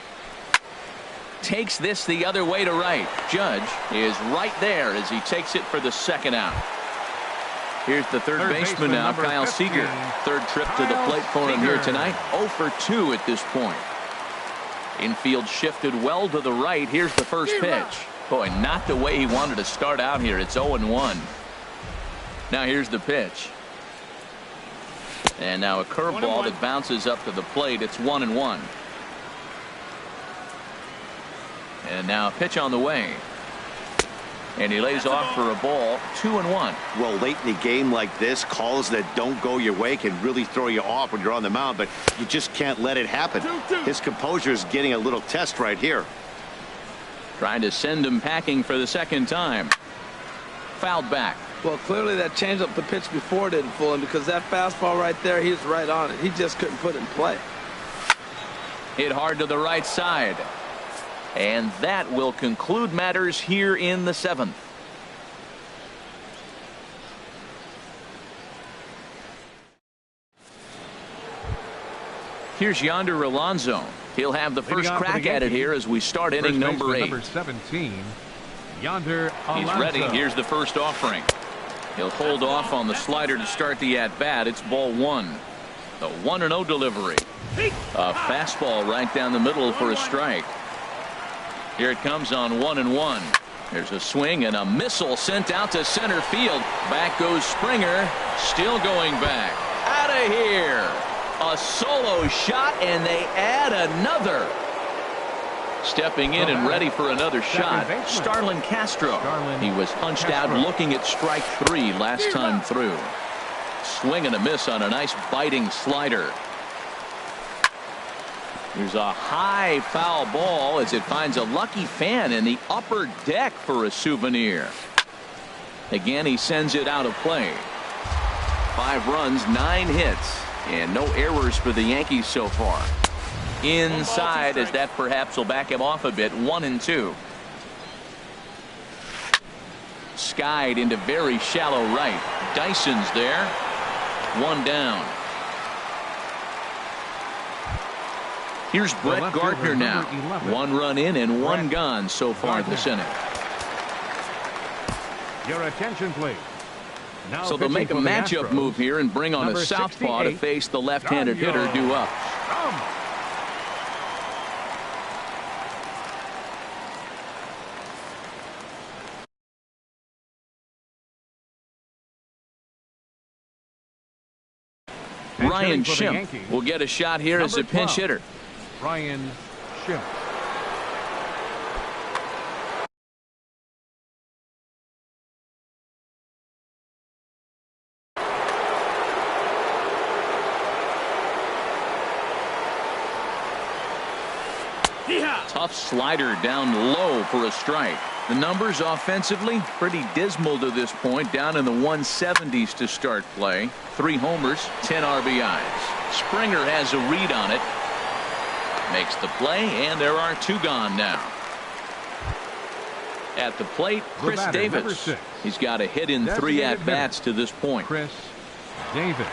Takes this the other way to right. Judge is right there as he takes it for the second out. Here's the third baseman now, Kyle Seager. Third trip to the plate for him here tonight. 0 for 2 at this point. Infield shifted well to the right. Here's the first pitch. Boy, not the way he wanted to start out here. It's 0-1. Now here's the pitch. And now a curveball that bounces up to the plate. It's 1-1. And now a pitch on the way. And he lays off for a ball. 2-1. Well, late in the game like this, calls that don't go your way can really throw you off when you're on the mound, but you just can't let it happen. His composure is getting a little test right here. Trying to send him packing for the second time. Fouled back. Well, clearly that changeup the pitch before didn't fool him, because that fastball right there, he was right on it. He just couldn't put it in play. Hit hard to the right side. And that will conclude matters here in the 7th. Here's Yonder Alonso. He'll have the first crack at it here as we start inning number 8. Number 17, Yonder Alonso. He's ready. Here's the first offering. He'll hold off on the slider to start the at-bat. It's ball 1. The 1-0 delivery. A fastball right down the middle for a strike. Here it comes on 1-1. There's a swing and a missile sent out to center field. Back goes Springer. Still going back. Out of here. A solo shot, and they add another. Stepping in and ready for another shot, Starlin Castro. He was punched out looking at strike 3 last time through. Swing and a miss on a nice biting slider. There's a high foul ball as it finds a lucky fan in the upper deck for a souvenir. Again, he sends it out of play. 5 runs, 9 hits, and no errors for the Yankees so far. Inside, as that perhaps will back him off a bit. 1-2. Skied into very shallow right. Dyson's there. 1 down. Here's Brett Gardner now. 1 run in and 1 gone so far this inning. Your attention, please. Now so they'll make a matchup move here and bring on a southpaw to face the left-handed hitter due up. Ryan Schimpf will get a shot here as a pinch hitter. Ryan Schimpf. Tough slider down low for a strike. The numbers offensively pretty dismal to this point, down in the 170s to start play. 3 homers, 10 RBIs. Springer has a read on it. Makes the play, and there are 2 gone now. At the plate, Chris Davis. He's got a hit in 3 at-bats to this point. Chris Davis.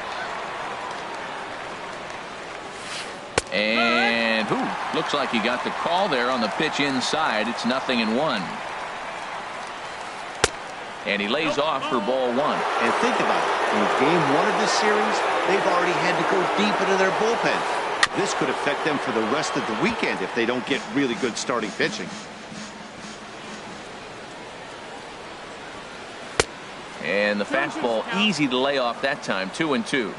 And looks like he got the call there on the pitch inside. It's 0-1. And he lays off for ball 1. And think about it. In game 1 of this series, they've already had to go deep into their bullpen. This could affect them for the rest of the weekend if they don't get really good starting pitching. And the fastball easy to lay off that time. 2-2.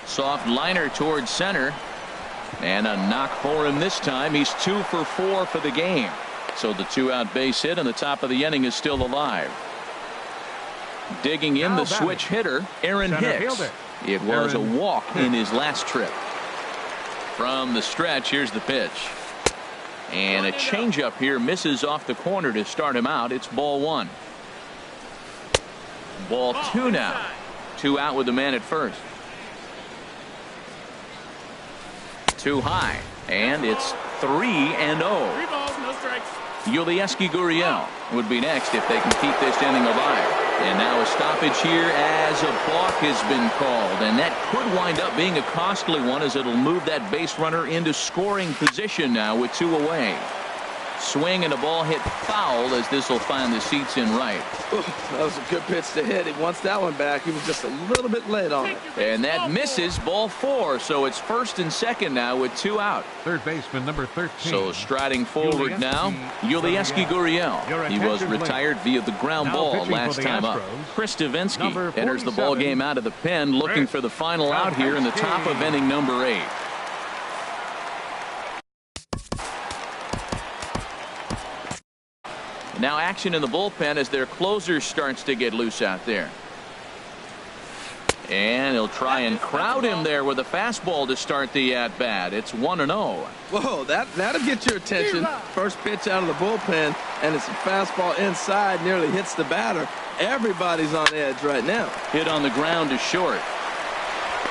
Soft liner towards center. And a knock for him this time. He's 2 for 4 for the game. So the 2-out base hit, and the top of the inning is still alive. Digging in the switch hitter, Aaron Hicks. It was a walk in his last trip. From the stretch, here's the pitch. And a changeup here misses off the corner to start him out. It's ball 1. Ball 2 now. 2 out with the man at first. Too high. And it's 3-0. Yulieski Gurriel would be next if they can keep this inning alive. And now a stoppage here as a balk has been called. And that could wind up being a costly one, as it'll move that base runner into scoring position now with 2 away. Swing and a ball hit foul, as this will find the seats in right. That was a good pitch to hit. He wants that one back. He was just a little bit late on it. And that misses, ball 4. So it's first and second now with 2 out. Third baseman number 13. So striding forward now, Yulieski Gurriel. He was retired via the ground ball last time up. Chris Davinsky enters the ball game out of the pen, looking for the final out here in the top of inning number 8. Now action in the bullpen as their closer starts to get loose out there. And he'll try and crowd him there with a fastball to start the at-bat. It's 1-0. Whoa, that'll get your attention. First pitch out of the bullpen, and it's a fastball inside, nearly hits the batter. Everybody's on edge right now. Hit on the ground to short.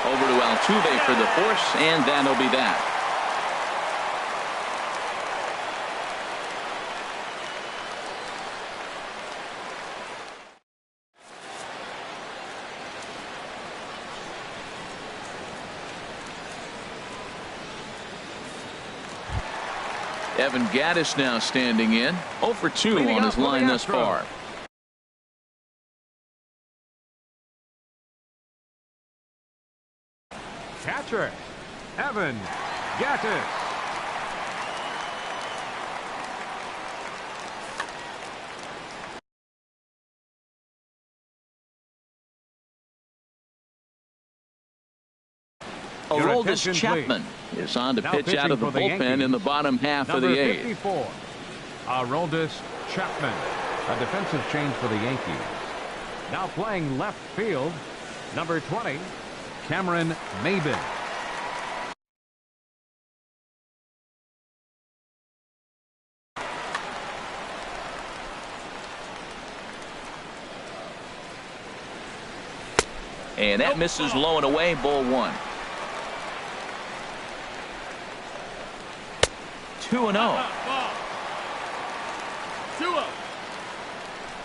Over to Altuve for the force, and that'll be that. Evan Gattis now standing in. 0 for 2 on his line thus far. Catcher, Evan Gattis. Aroldis Chapman is on to pitch out of the bullpen in the bottom half of the 8th. 54, Aroldis Chapman, a defensive change for the Yankees. Now playing left field, number 20, Cameron Maybin. And that misses low and away, ball 1. 2-0.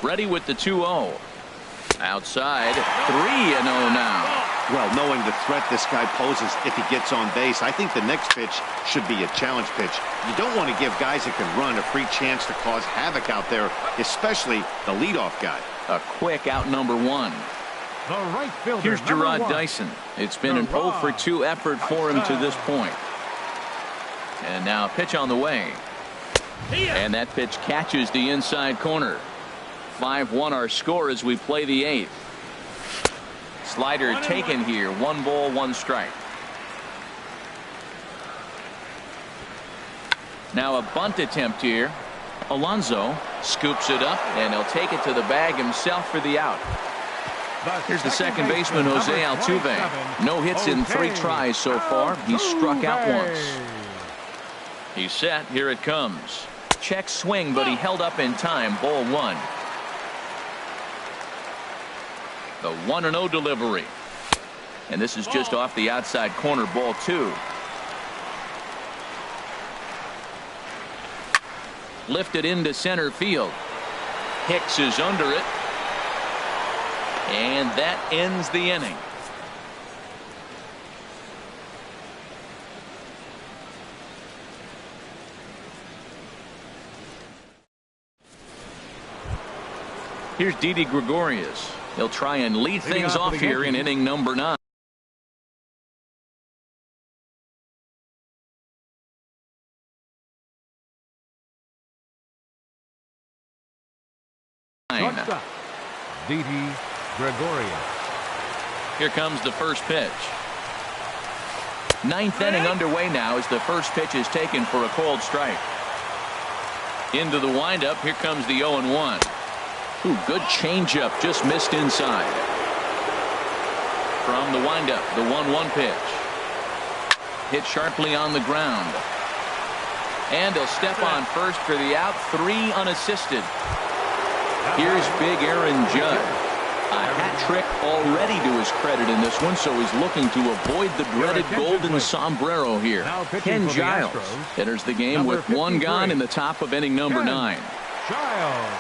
Ready with the 2-0. Outside, 3-0 now. Well, knowing the threat this guy poses if he gets on base, I think the next pitch should be a challenge pitch. You don't want to give guys that can run a free chance to cause havoc out there, especially the leadoff guy. A quick out number 1. The right fielder, here's Gerard Dyson. It's been an 0 for 2 effort for him to this point. And now a pitch on the way. And that pitch catches the inside corner. 5-1 our score as we play the 8th. Slider taken here. 1 ball, 1 strike. Now a bunt attempt here. Alonso scoops it up, and he'll take it to the bag himself for the out. Here's the second baseman, Jose Altuve. No hits in 3 tries so far. He's struck out once. He's set. Here it comes. Check swing, but he held up in time. Ball 1. The 1-0 delivery. And this is just off the outside corner. Ball 2. Lifted into center field. Hicks is under it. And that ends the inning. Here's Didi Gregorius. He'll try and lead things off here in inning number 9. Didi Gregorius. Here comes the first pitch. 9th inning underway now as the first pitch is taken for a called strike. Into the windup. Here comes the 0-1. Ooh, good changeup, just missed inside. From the windup, the 1-1 pitch. Hit sharply on the ground. And he'll step on first for the out. 3 unassisted. Here's big Aaron Judge. A hat trick already to his credit in this one, so he's looking to avoid the dreaded golden sombrero here. Ken Giles enters the game with 1 gone in the top of inning number 9. Giles.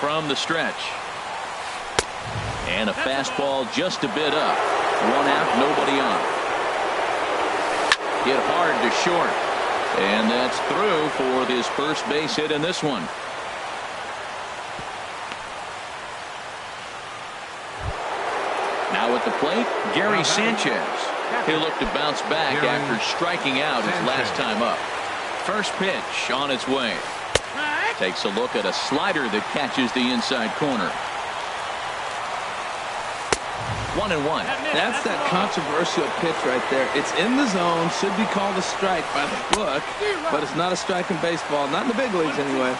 From the stretch. And a fastball just a bit up. 1 out, nobody on. Hit hard to short. And that's through for his first base hit in this one. Now at the plate, Gary Sanchez. He'll look to bounce back after striking out his last time up. First pitch on its way. Takes a look at a slider that catches the inside corner. 1-1. That's that controversial pitch right there. It's in the zone, should be called a strike by the book, but it's not a strike in baseball, not in the big leagues anyway.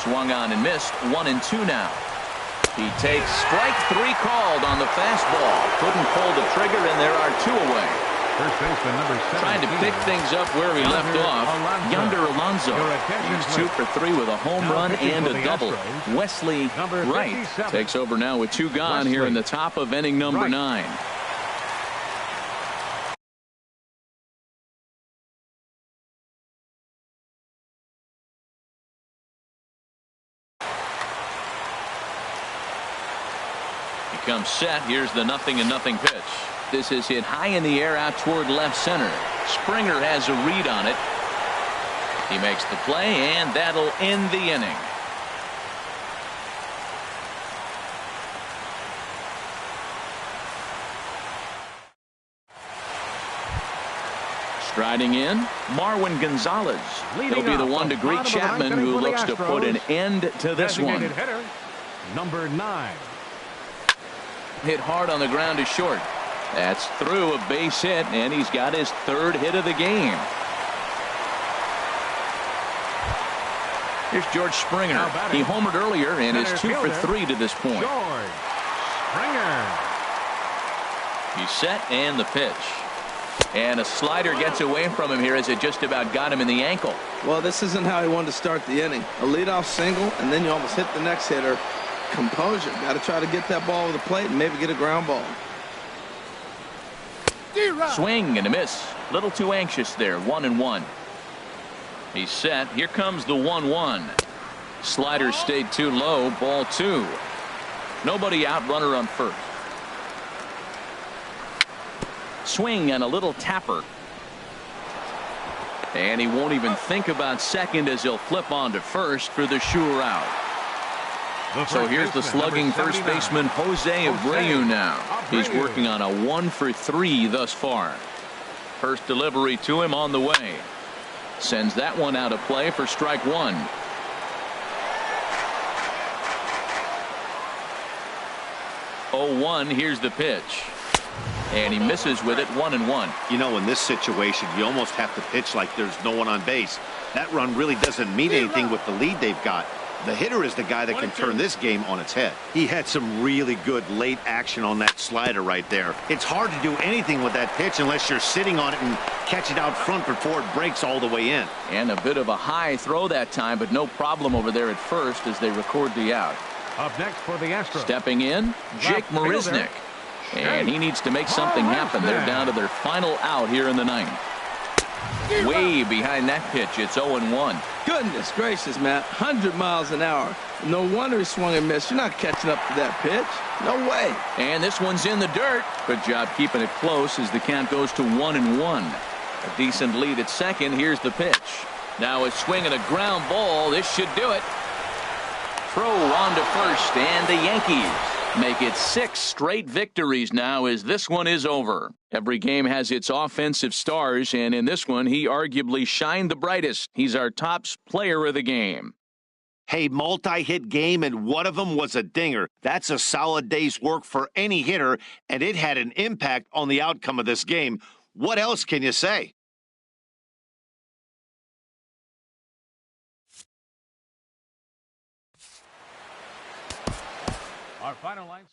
Swung on and missed. 1-2 now. He takes strike 3 called on the fastball. Couldn't pull the trigger, and there are 2 away. First baseman number 7. Trying to pick things up where he left off. Yonder Alonso. He's 2 for 3 with a home run and a double. Wesley Wright takes over now with 2 gone here in the top of inning number 9. He comes set. Here's the 0-0 pitch. This is hit high in the air out toward left center. Springer has a read on it. He makes the play, and that'll end the inning. Striding in, Marwin Gonzalez. He'll be the one to greet Chapman, who looks to put an end to this one. Hitter, number 9. Hit hard on the ground to short. That's through, a base hit, and he's got his 3rd hit of the game. Here's George Springer. He homered earlier and is 2 for 3 to this point. George Springer. He's set, and the pitch. And a slider gets away from him here as it just about got him in the ankle. Well, this isn't how he wanted to start the inning. A leadoff single, and then you almost hit the next hitter. Composure. Got to try to get that ball over the plate and maybe get a ground ball. Swing and a miss. Little too anxious there. 1-1. He's set. Here comes the 1-1. Slider stayed too low. Ball 2. Nobody out. Runner on first. Swing and a little tapper. And he won't even think about second as he'll flip on to first for the sure out. So here's the slugging first baseman Jose Abreu now. He's working on a 1 for 3 thus far. First delivery to him on the way. Sends that one out of play for strike 1. 0-1. Here's the pitch. And he misses with it. 1-1. You know, in this situation, you almost have to pitch like there's no one on base. That run really doesn't mean anything with the lead they've got. The hitter is the guy that can turn this game on its head. He had some really good late action on that slider right there. It's hard to do anything with that pitch unless you're sitting on it and catch it out front before it breaks all the way in. And a bit of a high throw that time, but no problem over there at first as they record the out. Up next for the Astros. Stepping in, Jake Marisnick. And he needs to make something happen. They're down to their final out here in the ninth. Way behind that pitch. It's 0-1. Goodness gracious, man. 100 miles an hour. No wonder he swung and missed. You're not catching up to that pitch. No way. And this one's in the dirt. Good job keeping it close as the count goes to 1-1. A decent lead at second. Here's the pitch. Now a swing and a ground ball. This should do it. Throw on to first, and the Yankees make it 6 straight victories now as this one is over. Every game has its offensive stars, and in this one, he arguably shined the brightest. He's our top player of the game. Hey, multi-hit game, and one of them was a dinger. That's a solid day's work for any hitter, and it had an impact on the outcome of this game. What else can you say? Our final lines.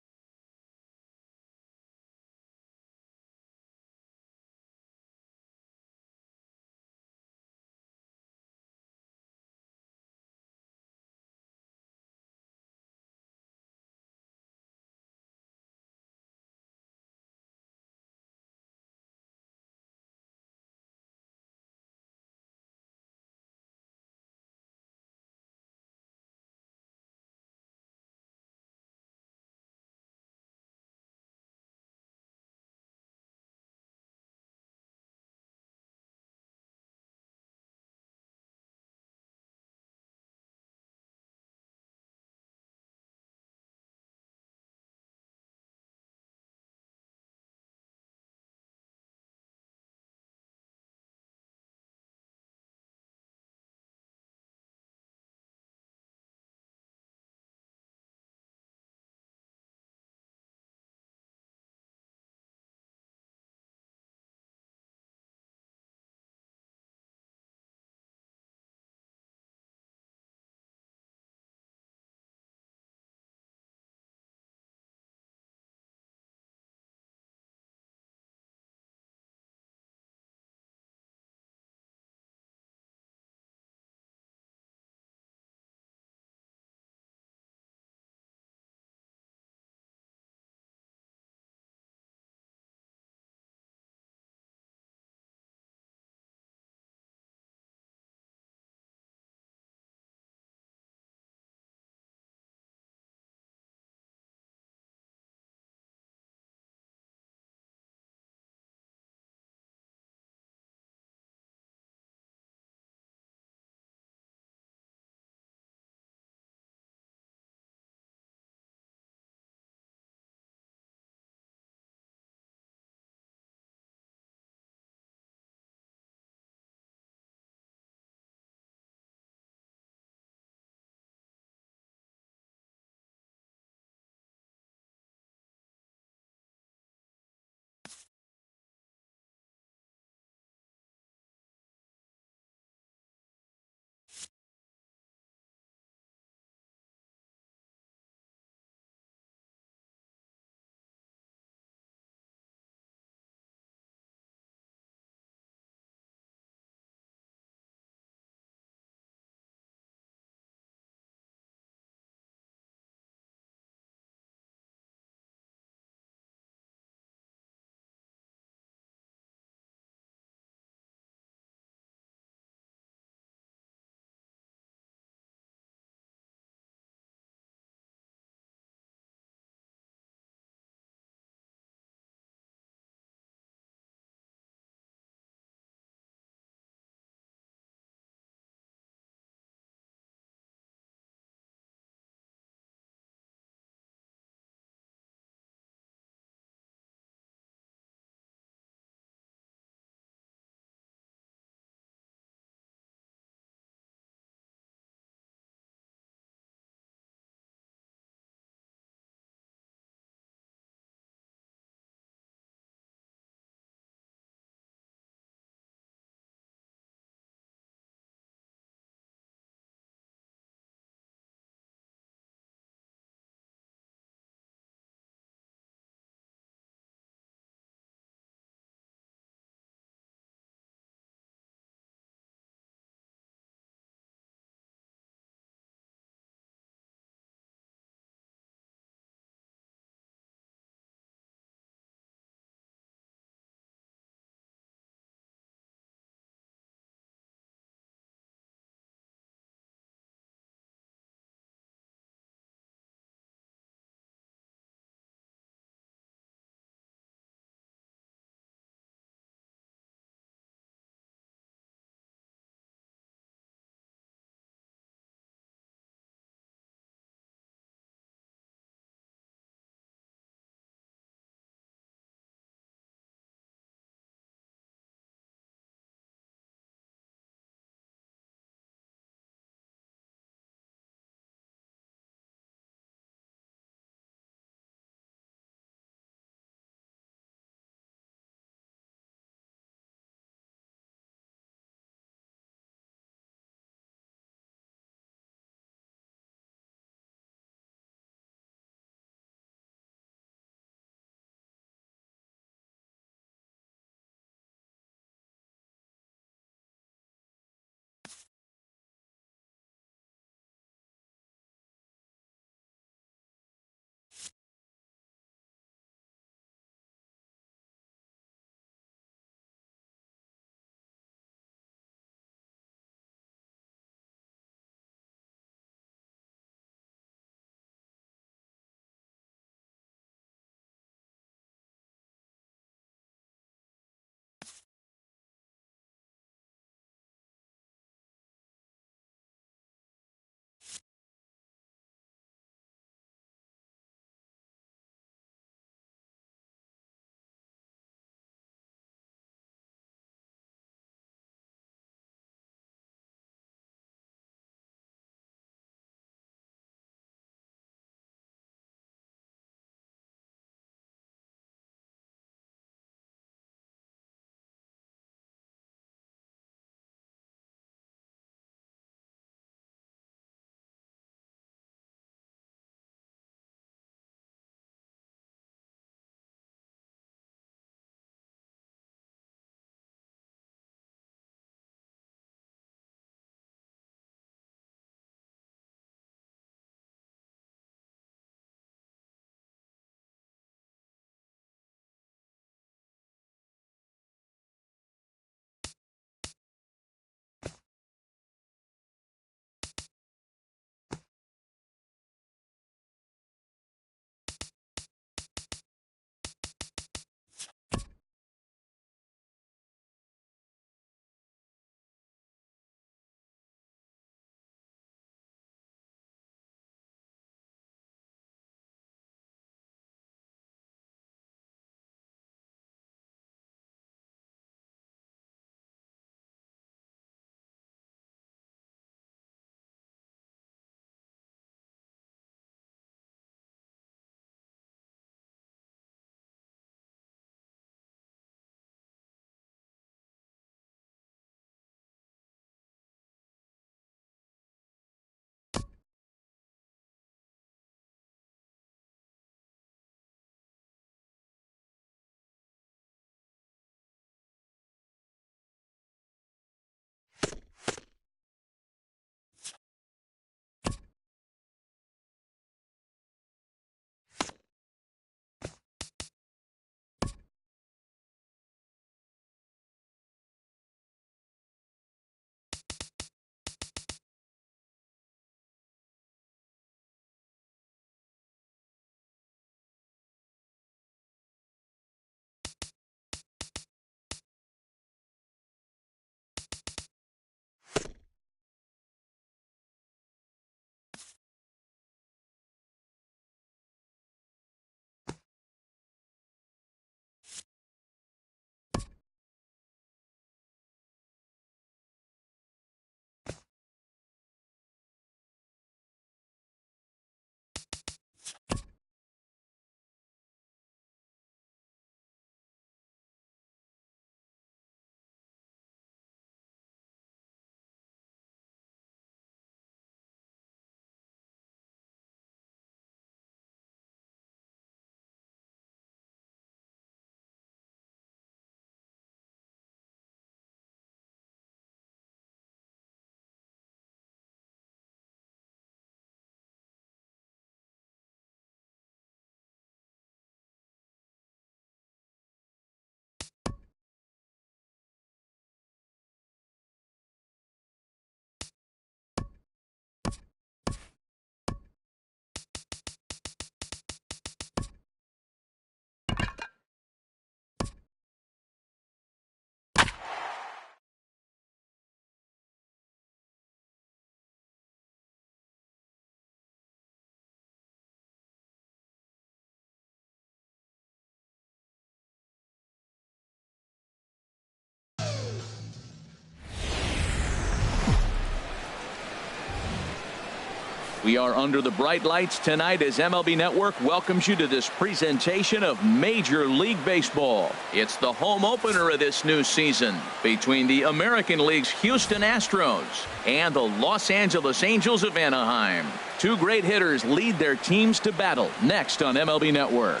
We are under the bright lights tonight as MLB Network welcomes you to this presentation of Major League Baseball. It's the home opener of this new season between the American League's Houston Astros and the Los Angeles Angels of Anaheim. Two great hitters lead their teams to battle next on MLB Network.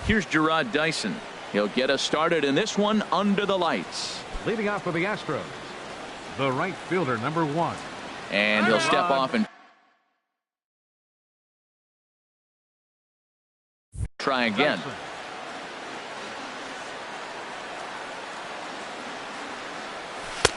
Here's Gerard Dyson. He'll get us started in this one under the lights. Leading off for the Astros, the right fielder, number 1. And he'll step off and try again.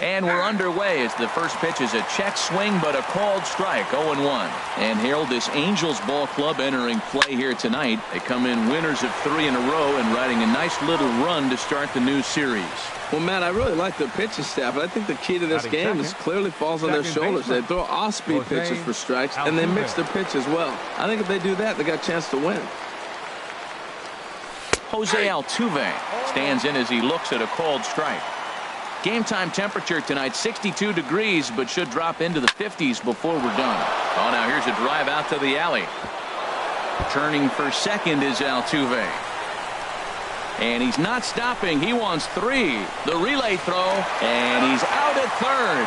And we're underway as the first pitch is a check swing, but a called strike, 0-1. And Harold, this Angels ball club entering play here tonight. They come in winners of 3 in a row and riding a nice little run to start the new series. Well, Matt, I really like their pitching staff, but I think the key to this game is clearly falls on their shoulders. They throw off-speed pitches for strikes, and they mix their pitch as well. I think if they do that, they got a chance to win. Jose Altuve stands in as he looks at a called strike. Game time temperature tonight 62 degrees, but should drop into the 50s before we're done. Oh, now here's a drive out to the alley. Turning for second is Altuve. And he's not stopping. He wants 3. The relay throw, and he's out at third.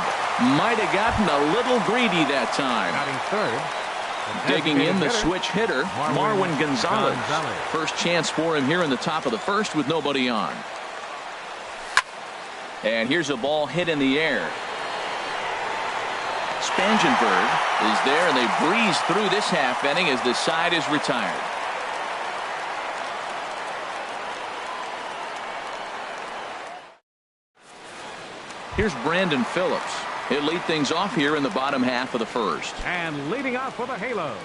Might have gotten a little greedy that time. Digging in the switch hitter, Marwin Gonzalez. First chance for him here in the top of the first with nobody on. And here's a ball hit in the air. Spangenberg is there, and they breeze through this half inning as the side is retired. Here's Brandon Phillips. He'll lead things off here in the bottom half of the first. And leading off for the Halos,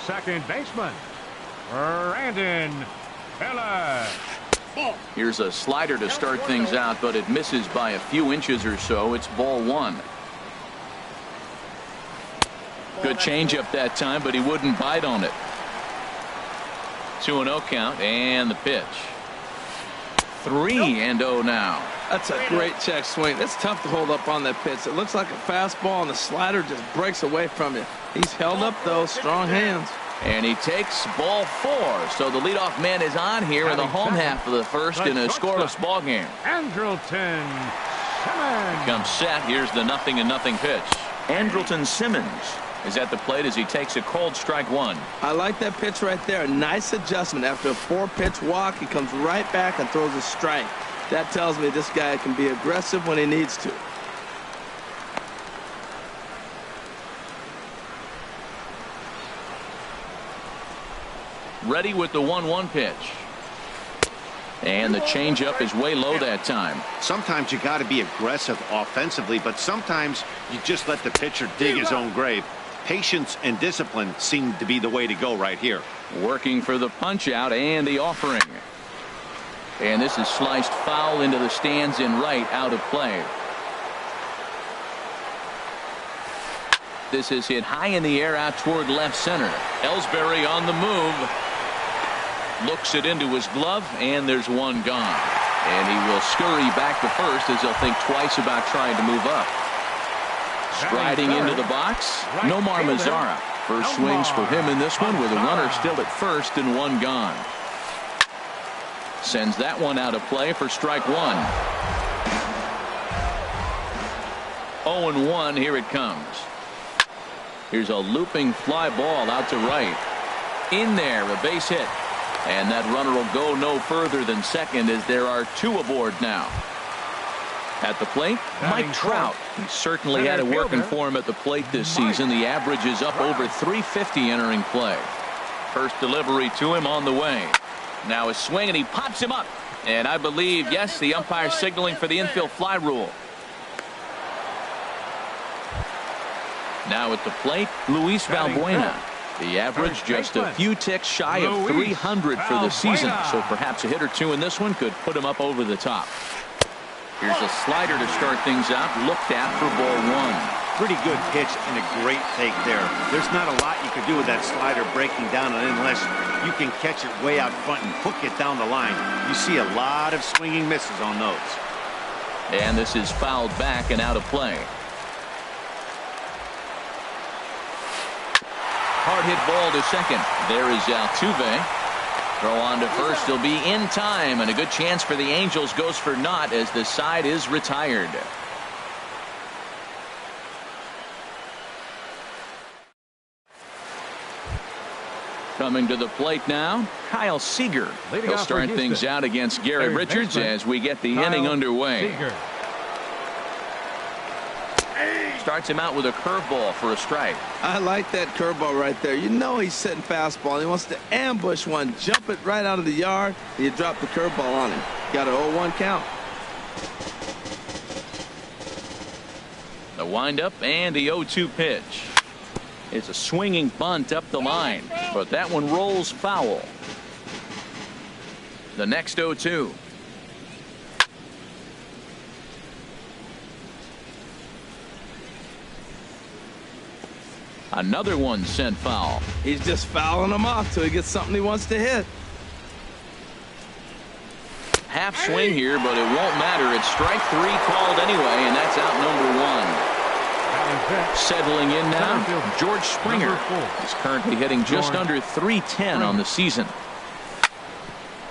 second baseman, Brandon Phillips. Here's a slider to start things out, but it misses by a few inches or so. It's ball 1. Good changeup that time, but he wouldn't bite on it. 2-0 count, and the pitch. 3-0 now. That's a great check swing. It's tough to hold up on that pitch. It looks like a fastball, and the slider just breaks away from you. He's held up, though. Strong hands. And he takes ball 4. So the leadoff man is on here in the home half of the first in a scoreless ball game. Andrelton Simmons comes set. Here's the 0-0 pitch. Andrelton Simmons is at the plate as he takes a cold strike 1. I like that pitch right there. Nice adjustment. After a 4-pitch walk, he comes right back and throws a strike. That tells me this guy can be aggressive when he needs to. Ready with the 1-1 pitch. And the changeup is way low that time. Sometimes you got to be aggressive offensively, but sometimes you just let the pitcher dig his own grave. Patience and discipline seem to be the way to go right here. Working for the punch out and the offering. And this is sliced foul into the stands in right, out of play. This is hit high in the air out toward left center. Ellsbury on the move. Looks it into his glove, and there's one gone. And he will scurry back to first as he'll think twice about trying to move up. Striding into the box, Nomar Mazara. First swings for him in this one with a runner still at first and 1 gone. Sends that one out of play for strike 1. 0-1, here it comes. Here's a looping fly ball out to right. In there, a base hit. And that runner will go no further than second as there are 2 aboard now. At the plate, Mike Trout. He certainly had it working for him at the plate this season. The average is up over 350 entering play. First delivery to him on the way. Now a swing, and he pops him up. And I believe, yes, the umpire signaling for the infield fly rule. Now at the plate, Luis Valbuena. The average just a few ticks shy of 300 for the season. So perhaps a hit or 2 in this one could put him up over the top. Here's a slider to start things out. Looked at for ball 1. Pretty good pitch and a great take there. There's not a lot you could do with that slider breaking down unless you can catch it way out front and hook it down the line. You see a lot of swinging misses on those. And this is fouled back and out of play. Hard hit ball to second. There is Altuve. Throw on to first. He'll be in time, and a good chance for the Angels goes for naught as the side is retired. Coming to the plate now, Kyle Seager. He'll start things out against Gary Richards as we get the inning underway. Starts him out with a curveball for a strike. I like that curveball right there. You know he's setting fastball, and he wants to ambush one, jump it right out of the yard, and you drop the curveball on him. Got an 0-1 count. The windup and the 0-2 pitch. It's a swinging bunt up the line, but that one rolls foul. The next 0-2. Another one sent foul. He's just fouling them off till he gets something he wants to hit. Half swing here, but it won't matter. It's strike 3 called anyway, and that's out number 1. Settling in now, George Springer. He's currently hitting just under .310 on the season.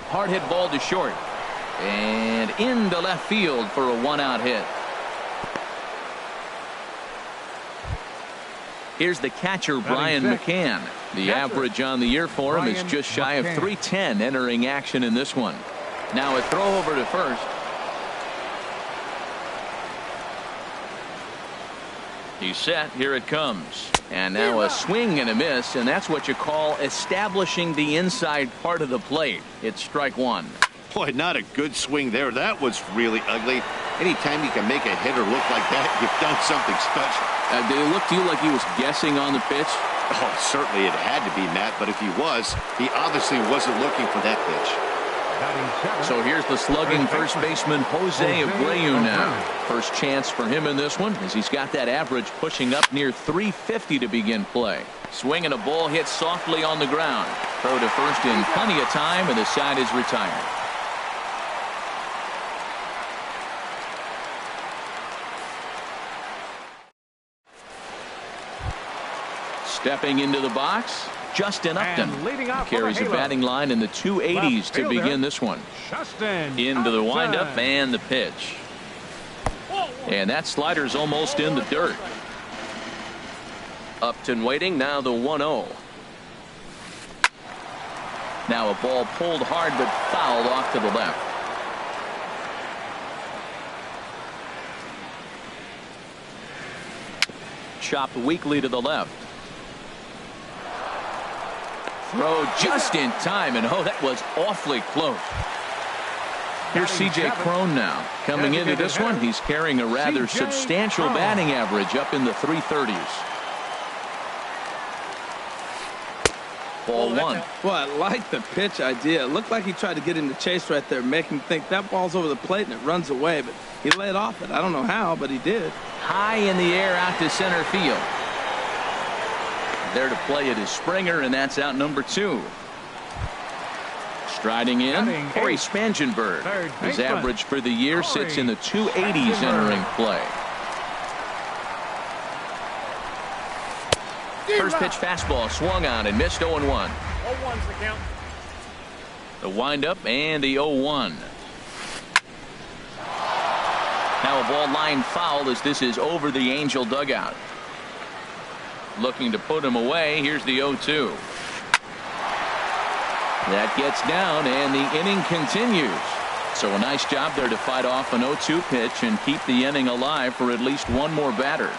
Hard hit ball to short. And into left field for a 1-out hit. Here's the catcher, Brian McCann. The average on the year for him is just shy of .310 entering action in this one. Now a throw over to first. He's set. Here it comes. And now a swing and a miss, and that's what you call establishing the inside part of the plate. It's strike 1. Boy, not a good swing there. That was really ugly. Anytime you can make a hitter look like that, you've done something special. Did it look to you like he was guessing on the pitch? Oh, certainly it had to be, Matt, but if he was, he obviously wasn't looking for that pitch. So here's the slugging first baseman Jose Abreu now. First chance for him in this one as he's got that average pushing up near .350 to begin play. Swinging a ball hit softly on the ground. Throw to first in plenty of time, and the side is retired. Stepping into the box, Justin Upton. He carries a batting line in the 280s to begin this one. Into the windup and the pitch. And that slider's almost in the dirt. Upton waiting, now the 1-0. Now a ball pulled hard but fouled off to the left. Chopped weakly to the left. Throw just in time, and oh, that was awfully close. Here's C.J. Cron now. Coming into this one, he's carrying a rather substantial batting average up in the 330s. Ball 1. Well, I like the pitch idea. It looked like he tried to get in the chase right there, make him think that ball's over the plate and it runs away, but he laid off it. I don't know how, but he did. High in the air out to center field. There to play it is Springer, and that's out number 2. Striding in, Corey Spangenberg. His average for the year sits in the 280s entering play. First pitch fastball swung on and missed 0-1. 0-1's the count. The windup and the 0-1. Now a ball line foul as this is over the Angel dugout. Looking to put him away. Here's the 0-2. That gets down, and the inning continues. So a nice job there to fight off an 0-2 pitch and keep the inning alive for at least one more batter.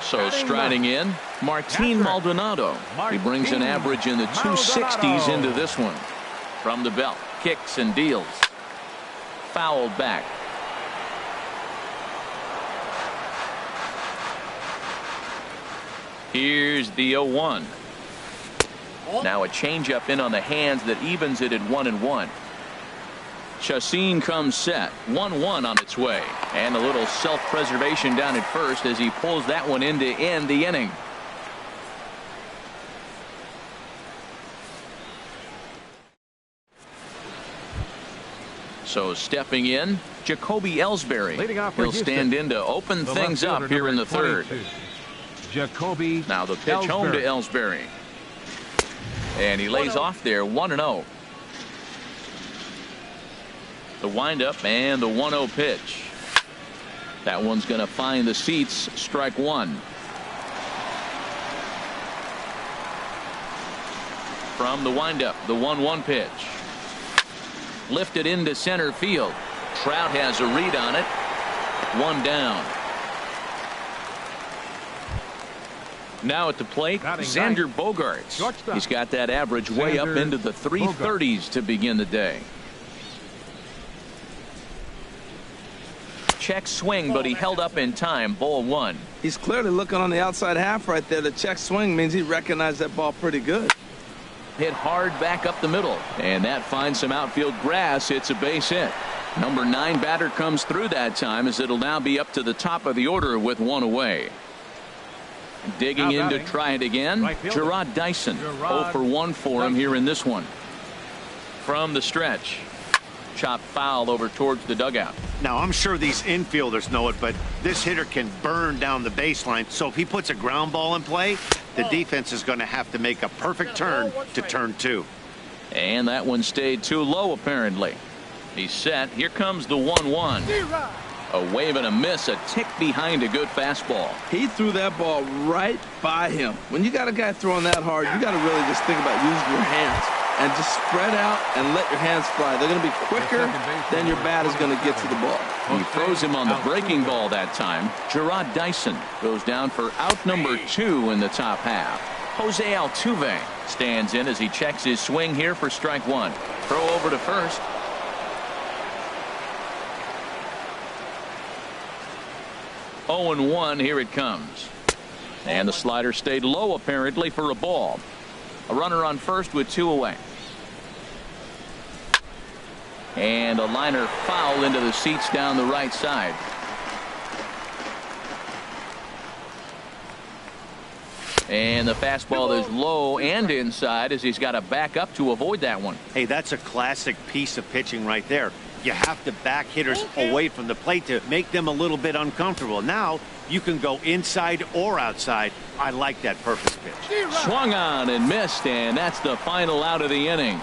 So striding in, Martin Maldonado. He brings an average in the 260s into this one. From the belt, kicks and deals. Fouled back. Here's the 0-1. Now a changeup in on the hands that evens it at 1-1. Chacin comes set. 1-1 on its way. And a little self-preservation down at first as he pulls that one in to end the inning. So stepping in, Jacoby Ellsbury. He'll stand in to open things up here in the third. Jacoby now the pitch home to Ellsbury. And he lays off there 1-0. The windup and the 1-0 pitch. That one's going to find the seats. Strike one. From the windup, the 1-1 pitch. Lifted into center field. Trout has a read on it. One down. Now at the plate, Xander Bogaerts. He's got that average way up into the 330s to begin the day. Check swing, but he held up in time. Ball one. He's clearly looking on the outside half right there. The check swing means he recognized that ball pretty good. Hit hard back up the middle, and that finds some outfield grass. It's a base hit. Number 9 batter comes through that time, as it'll now be up to the top of the order with one away. Digging in to try it again, Gerard Dyson. 0 for 1 for him here in this one. From the stretch. Chopped foul over towards the dugout. Now, I'm sure these infielders know it, but this hitter can burn down the baseline. So if he puts a ground ball in play, the defense is going to have to make a perfect turn to turn 2. And that one stayed too low, apparently. He's set. Here comes the 1-1. A wave and a miss, a tick behind a good fastball. He threw that ball right by him. When you got a guy throwing that hard, you got to really just think about using your hands and just spread out and let your hands fly. They're going to be quicker than your bat is going to get to the ball. He throws him on the breaking ball that time. Gerard Dyson goes down for out number 2 in the top half. Jose Altuve stands in as he checks his swing here for strike one. Throw over to first. Oh and 1, here it comes. And the slider stayed low apparently for a ball. A runner on first with 2 away. And a liner foul into the seats down the right side. And the fastball is low and inside as he's got to back up to avoid that one. Hey, that's a classic piece of pitching right there. You have to back hitters away from the plate to make them a little bit uncomfortable. Now you can go inside or outside. I like that purpose pitch. Swung on and missed, and that's the final out of the inning.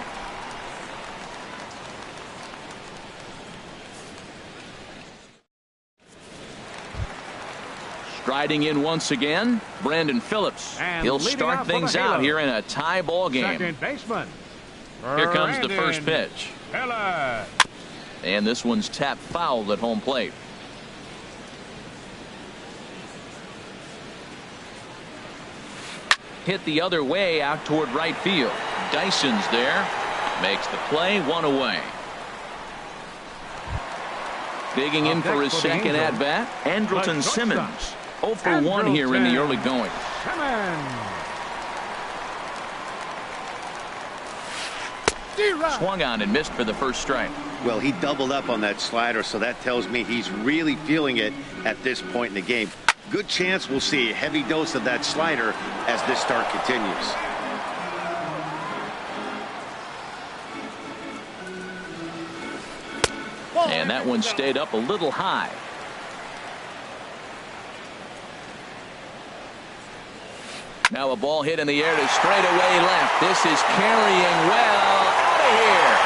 Striding in once again, Brandon Phillips. And he'll start things out here in a tie ball game. Second baseman. Here comes the first pitch. Phillips. And this one's tapped foul at home plate. Hit the other way out toward right field. Dyson's there. Makes the play, 1 away. Digging in for his second at bat, Andrelton Simmons. 0 for 1 here in the early going. Swung on and missed for the first strike. Well, he doubled up on that slider, so that tells me he's really feeling it at this point in the game. Good chance we'll see a heavy dose of that slider as this start continues. And that one stayed up a little high. Now a ball hit in the air to straightaway left. This is carrying well out of here.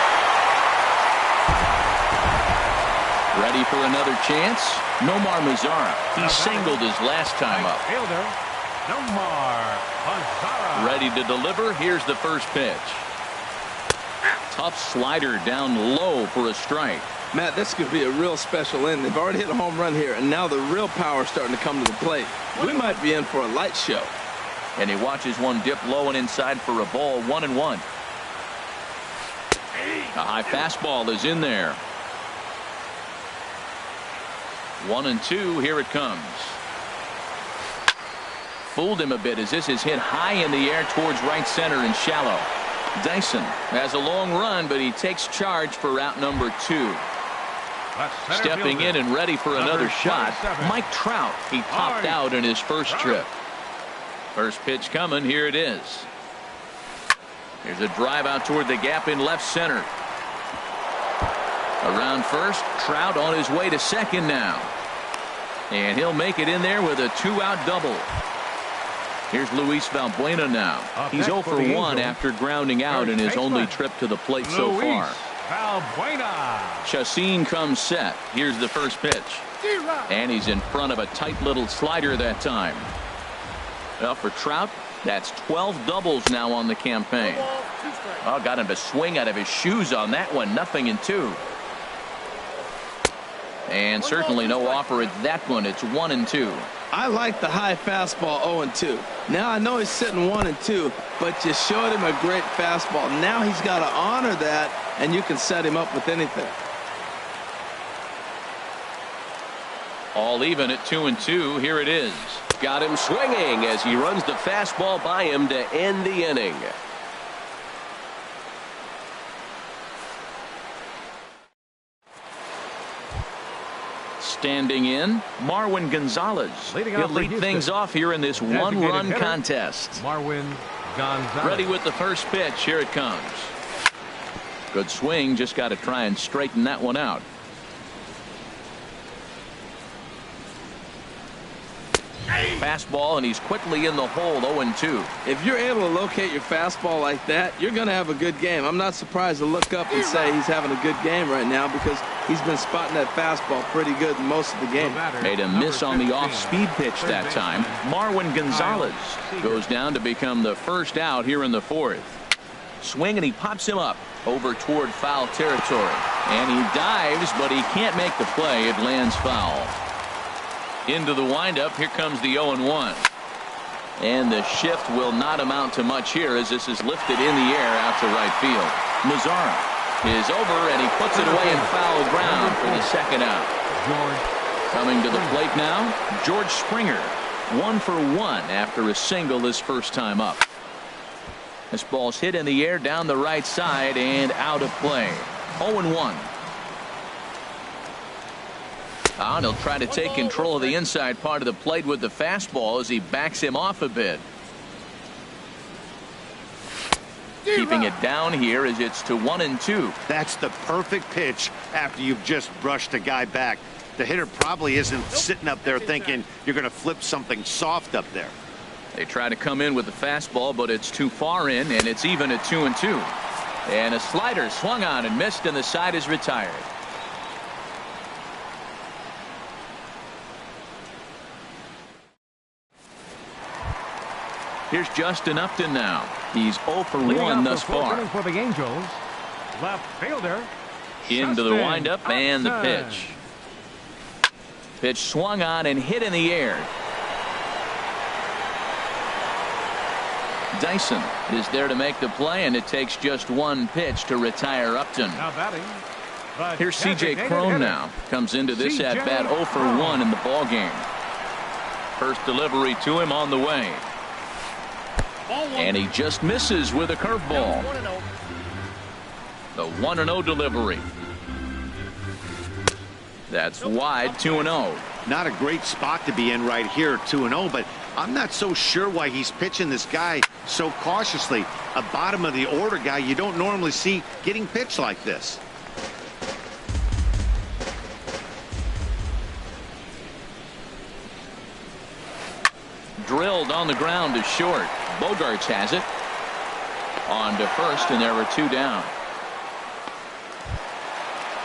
Ready for another chance? Nomar Mazara. He singled his last time up. Nomar Mazara. Ready to deliver. Here's the first pitch. Tough slider down low for a strike. Matt, this could be a real special inning. They've already hit a home run here, and now the real power is starting to come to the plate. We might be in for a light show. And he watches one dip low and inside for a ball, 1-1. A high fastball is in there. 1-2, here it comes. Fooled him a bit as this is hit high in the air towards right center and shallow. Dyson has a long run, but he takes charge for route number 2. Stepping in and ready for another shot, Mike Trout. He popped out in his first trip. First pitch coming. Here it is. Here's a drive out toward the gap in left center. Around first, Trout on his way to second now. And he'll make it in there with a 2-out double. Here's Luis Valbuena now. He's 0 for 1 after grounding out in his only trip to the plate so far. Valbuena. Chacin comes set. Here's the first pitch. And he's in front of a tight little slider that time. Well, for Trout, that's 12 doubles now on the campaign. Oh, got him to swing out of his shoes on that one. 0-2. And certainly no offer at that one. It's 1-2. I like the high fastball 0-2. Now I know he's sitting 1-2, but you showed him a great fastball. Now he's got to honor that, and you can set him up with anything. All even at 2-2. Here it is. Got him swinging as he runs the fastball by him to end the inning. Standing in, Marwin Gonzalez. He'll lead things off here in this one-run contest. Marwin Gonzalez. Ready with the first pitch. Here it comes. Good swing. Just got to try and straighten that one out. Fastball, and he's quickly in the hole. 0-2. If you're able to locate your fastball like that, you're going to have a good game. I'm not surprised to look up and say he's having a good game right now because he's been spotting that fastball pretty good most of the game. Made a miss on the off-speed pitch that time. Marwin Gonzalez goes down to become the first out here in the fourth. Swing, and he pops him up over toward foul territory. And he dives, but he can't make the play. It lands foul. Into the windup. Here comes the 0-1. And the shift will not amount to much here as this is lifted in the air out to right field. Mazzara is over, and he puts it away in foul ground for the second out. Coming to the plate now, George Springer. 1 for 1 after a single his first time up. This ball's hit in the air down the right side and out of play. 0-1. And he'll try to take control of the inside part of the plate with the fastball as he backs him off a bit. Keeping it down here as it's to 1-2. That's the perfect pitch after you've just brushed a guy back. The hitter probably isn't sitting up there thinking you're going to flip something soft up there. They try to come in with the fastball, but it's too far in, and it's even at 2-2. And a slider swung on and missed, and the side is retired. Here's Justin Upton now. He's 0 for 1 thus far. For the Angels, left fielder. Into the windup and the pitch. Pitch swung on and hit in the air. Dyson is there to make the play, and it takes just one pitch to retire Upton. Now batting. Here's C.J. Cron now. Comes into this at bat 0 for 1 in the ball game. First delivery to him on the way. And he just misses with a curveball. The 1-0 delivery. That's wide. 2-0. Not a great spot to be in right here, 2-0, but I'm not so sure why he's pitching this guy so cautiously. A bottom of the order guy you don't normally see getting pitched like this. Drilled on the ground to short. Bogarts has it. On to first, and there were 2 down.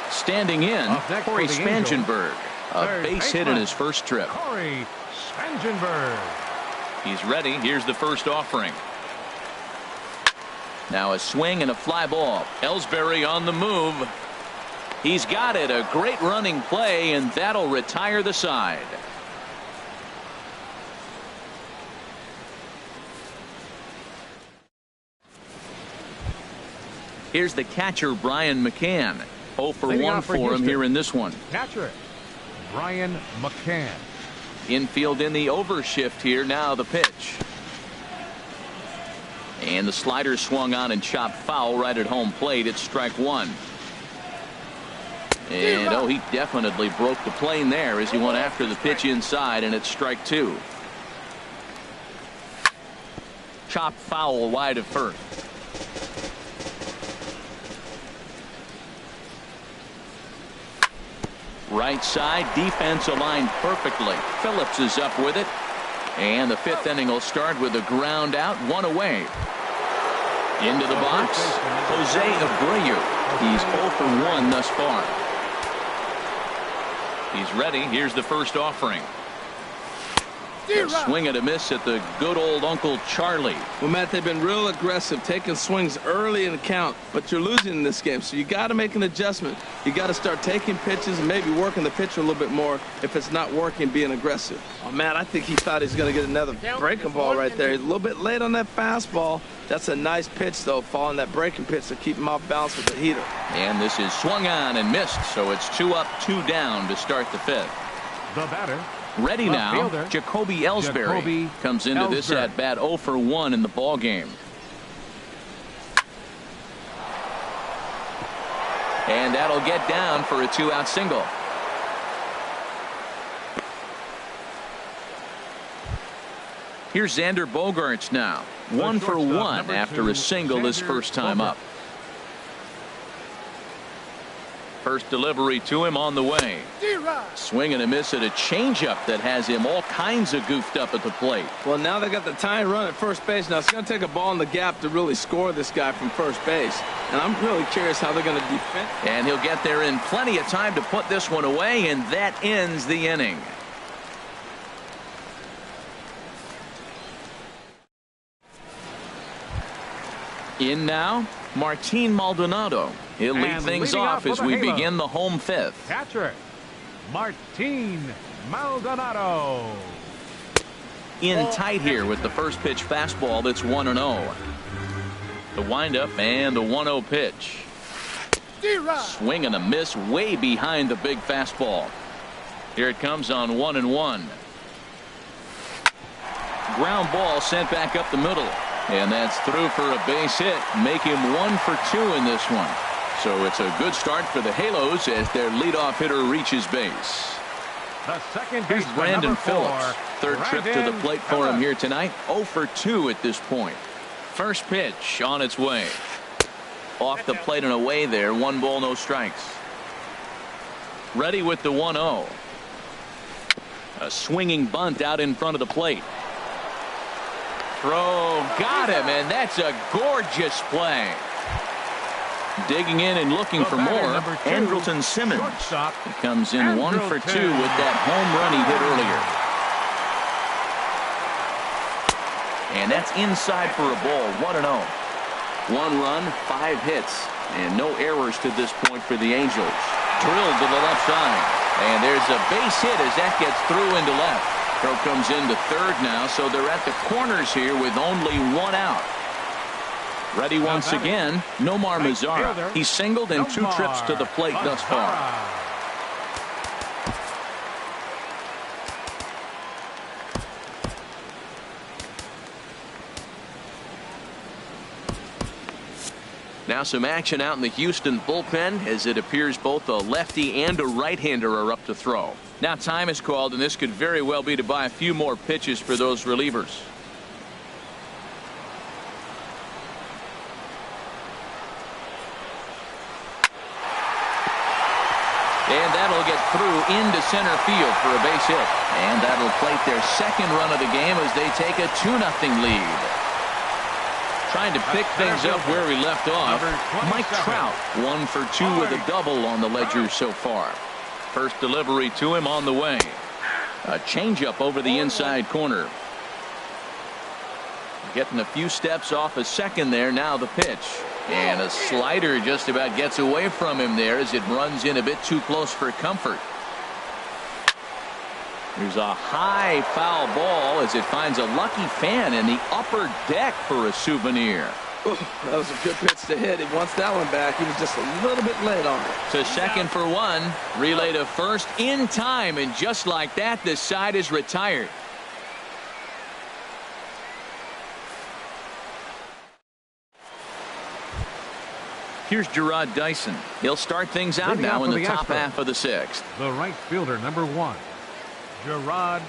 Standing in, Corey Spangenberg. A base hit in his first trip. Corey Spangenberg. He's ready. Here's the first offering. Now a swing and a fly ball. Ellsbury on the move. He's got it. A great running play, and that'll retire the side. Here's the catcher, Brian McCann. 0 for 1 for him here in this one. Catcher, Brian McCann. Infield in the overshift here. Now the pitch. And the slider swung on and chopped foul right at home plate. It's strike 1. And he definitely broke the plane there as he went after the pitch inside, and it's strike 2. Chopped foul wide of first. Right side, defense aligned perfectly. Phillips is up with it. And the 5th inning will start with a ground out, 1 away. Into the box, Jose Abreu. He's 0 for 1 thus far. He's ready. Here's the first offering. A swing and a miss at the good old Uncle Charlie. Well, Matt, they've been real aggressive, taking swings early in the count, but you're losing in this game, so you got to make an adjustment. You got to start taking pitches and maybe working the pitcher a little bit more if it's not working, being aggressive. Oh, Matt, I think he thought he was going to get another breaking ball right there. He's a little bit late on that fastball. That's a nice pitch, though, following that breaking pitch to keep him off balance with the heater. And this is swung on and missed, so it's 2 up, 2 down to start the 5th. The batter. Ready now, Jacoby Ellsbury comes into this at bat 0 for 1 in the ball game. And that'll get down for a 2-out single. Here's Xander Bogaerts now, 1 for 1 after a single his first time up. First delivery to him on the way. Swing and a miss at a changeup that has him all kinds of goofed up at the plate. Well, now they got the tying run at first base. Now it's going to take a ball in the gap to really score this guy from first base. And I'm really curious how they're going to defend. And he'll get there in plenty of time to put this one away, and that ends the inning. In now, Martin Maldonado. He'll lead things off as we begin the home 5th. Catcher, Martin Maldonado. In tight here with the first pitch fastball that's 1-0. The windup and the 1-0 pitch. Swing and a miss way behind the big fastball. Here it comes on 1-1. Ground ball sent back up the middle. And that's through for a base hit. Make him 1 for 2 in this one. So it's a good start for the Halos as their leadoff hitter reaches base. Here's Brandon Phillips. Third trip to the plate for him here tonight. 0 for 2 at this point. First pitch on its way. Off the plate and away there. 1 ball, no strikes. Ready with the 1-0. A swinging bunt out in front of the plate. Throw, got him, and that's a gorgeous play. Digging in and looking for more, Andrelton Simmons. He comes in 1 for 2 with that home run he hit earlier. And that's inside for a ball, 1-0. 1 run, 5 hits, and no errors to this point for the Angels. Drilled to the left side, and there's a base hit as that gets through into left. Throw comes into third now, so they're at the corners here with only 1 out. Ready once again, Nomar Mazara. He's singled in 2 trips to the plate thus far. Now some action out in the Houston bullpen as it appears both a lefty and a right-hander are up to throw. Now time is called, and this could very well be to buy a few more pitches for those relievers. And that'll get through into center field for a base hit. And that'll plate their second run of the game as they take a 2-0 lead. Trying to pick things up where we left off. Mike Trout, 1 for 2 with a double on the ledger so far. First delivery to him on the way. A changeup over the inside corner. Getting a few steps off a second there. Now the pitch. And a slider just about gets away from him there as it runs in a bit too close for comfort. There's a high foul ball as it finds a lucky fan in the upper deck for a souvenir. Ooh, that was a good pitch to hit. He wants that one back. He was just a little bit late on it. To second for 1. Relay to first in time, and just like that, the side is retired. Here's Gerard Dyson. He'll start things out now in the top half of the 6th. The right fielder, number 1, Gerard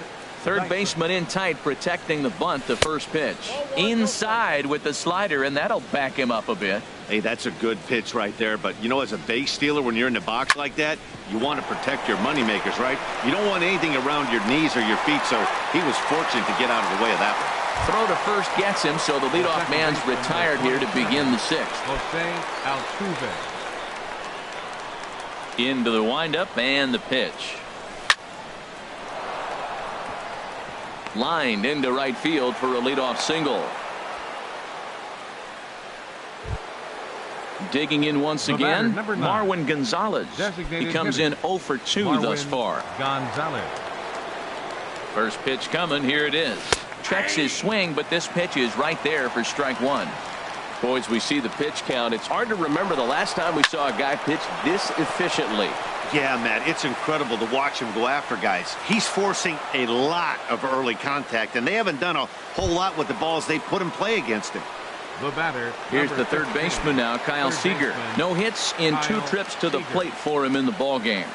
Third baseman in tight, protecting the bunt. The first pitch inside with the slider, and that'll back him up a bit. Hey, that's a good pitch right there. But, you know, as a base stealer, when you're in the box like that, you want to protect your moneymakers, right? You don't want anything around your knees or your feet, so he was fortunate to get out of the way of that one. Throw to first gets him, so the leadoff man's retired here to begin the sixth. Into the windup and the pitch. Lined into right field for a leadoff single. Digging in once again, Marwin Gonzalez. He comes in 0 for 2 thus far. First pitch coming. Here it is. Checks his swing, but this pitch is right there for strike one. Boys, we see the pitch count. It's hard to remember the last time we saw a guy pitch this efficiently. Yeah, Matt, it's incredible to watch him go after guys. He's forcing a lot of early contact, and they haven't done a whole lot with the balls they put in play against him. The batter. Here's the third baseman now, Kyle Seager. No hits in 2 trips to the plate for him in the ball game.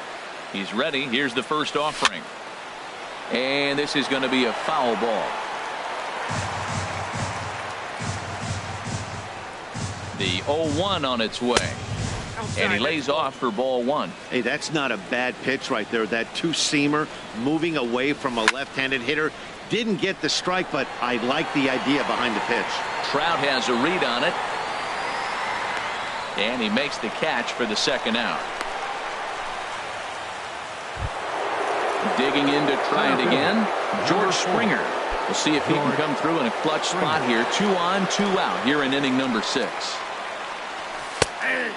He's ready. Here's the first offering. And this is going to be a foul ball. The 0-1 on its way. And he lays off for ball one. Hey, that's not a bad pitch right there. That two-seamer moving away from a left-handed hitter. Didn't get the strike, but I like the idea behind the pitch. Trout has a read on it. And he makes the catch for the second out. Digging in to try it again, George Springer. We'll see if he can come through in a clutch spot here. 2 on, 2 out here in inning number 6.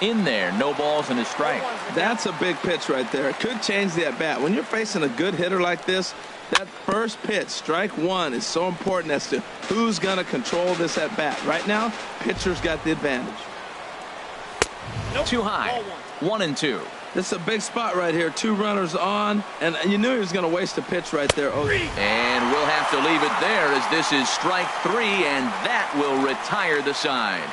In there, no balls and a strike. That's a big pitch right there. It could change the at-bat. When you're facing a good hitter like this, that first pitch, strike one, is so important as to who's going to control this at-bat. Right now, pitcher's got the advantage. Too high. 1-2. This is a big spot right here. 2 runners on, and you knew he was going to waste a pitch right there. Oh. And we'll have to leave it there as this is strike 3, and that will retire the side.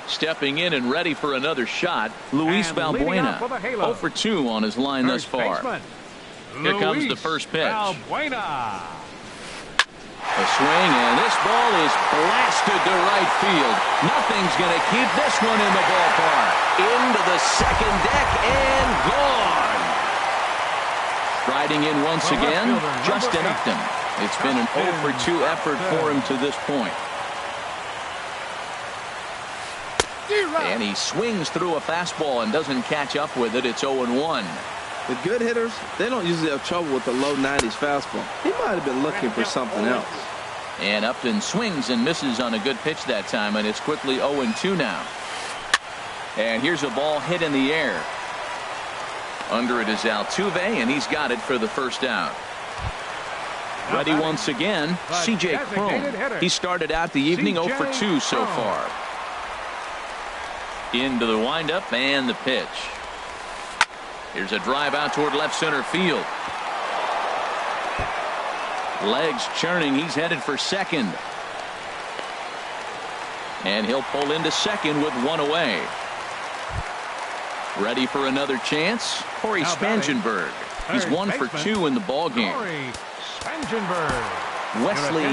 Stepping in and ready for another shot, Luis Valbuena. 0 for 2 on his line thus far. Here comes the first pitch. A swing, and this ball is blasted to right field. Nothing's going to keep this one in the ballpark. Into the second deck and gone. Riding in once again, Justin Upton. It's been an 0 for 2 effort for him to this point. And he swings through a fastball and doesn't catch up with it. It's 0-1. The good hitters, they don't usually have trouble with the low 90s fastball. He might have been looking for something else. And Upton swings and misses on a good pitch that time, and it's quickly 0-2 now. And here's a ball hit in the air. Under it is Altuve, and he's got it for the first out. Ready once again, C.J. Cron. He started out the evening 0 for 2 so far. Into the windup and the pitch. Here's a drive out toward left center field. Legs churning. He's headed for second. And he'll pull into second with 1 away. Ready for another chance. Corey Spangenberg. He's 1 for 2 in the ball game. Wesley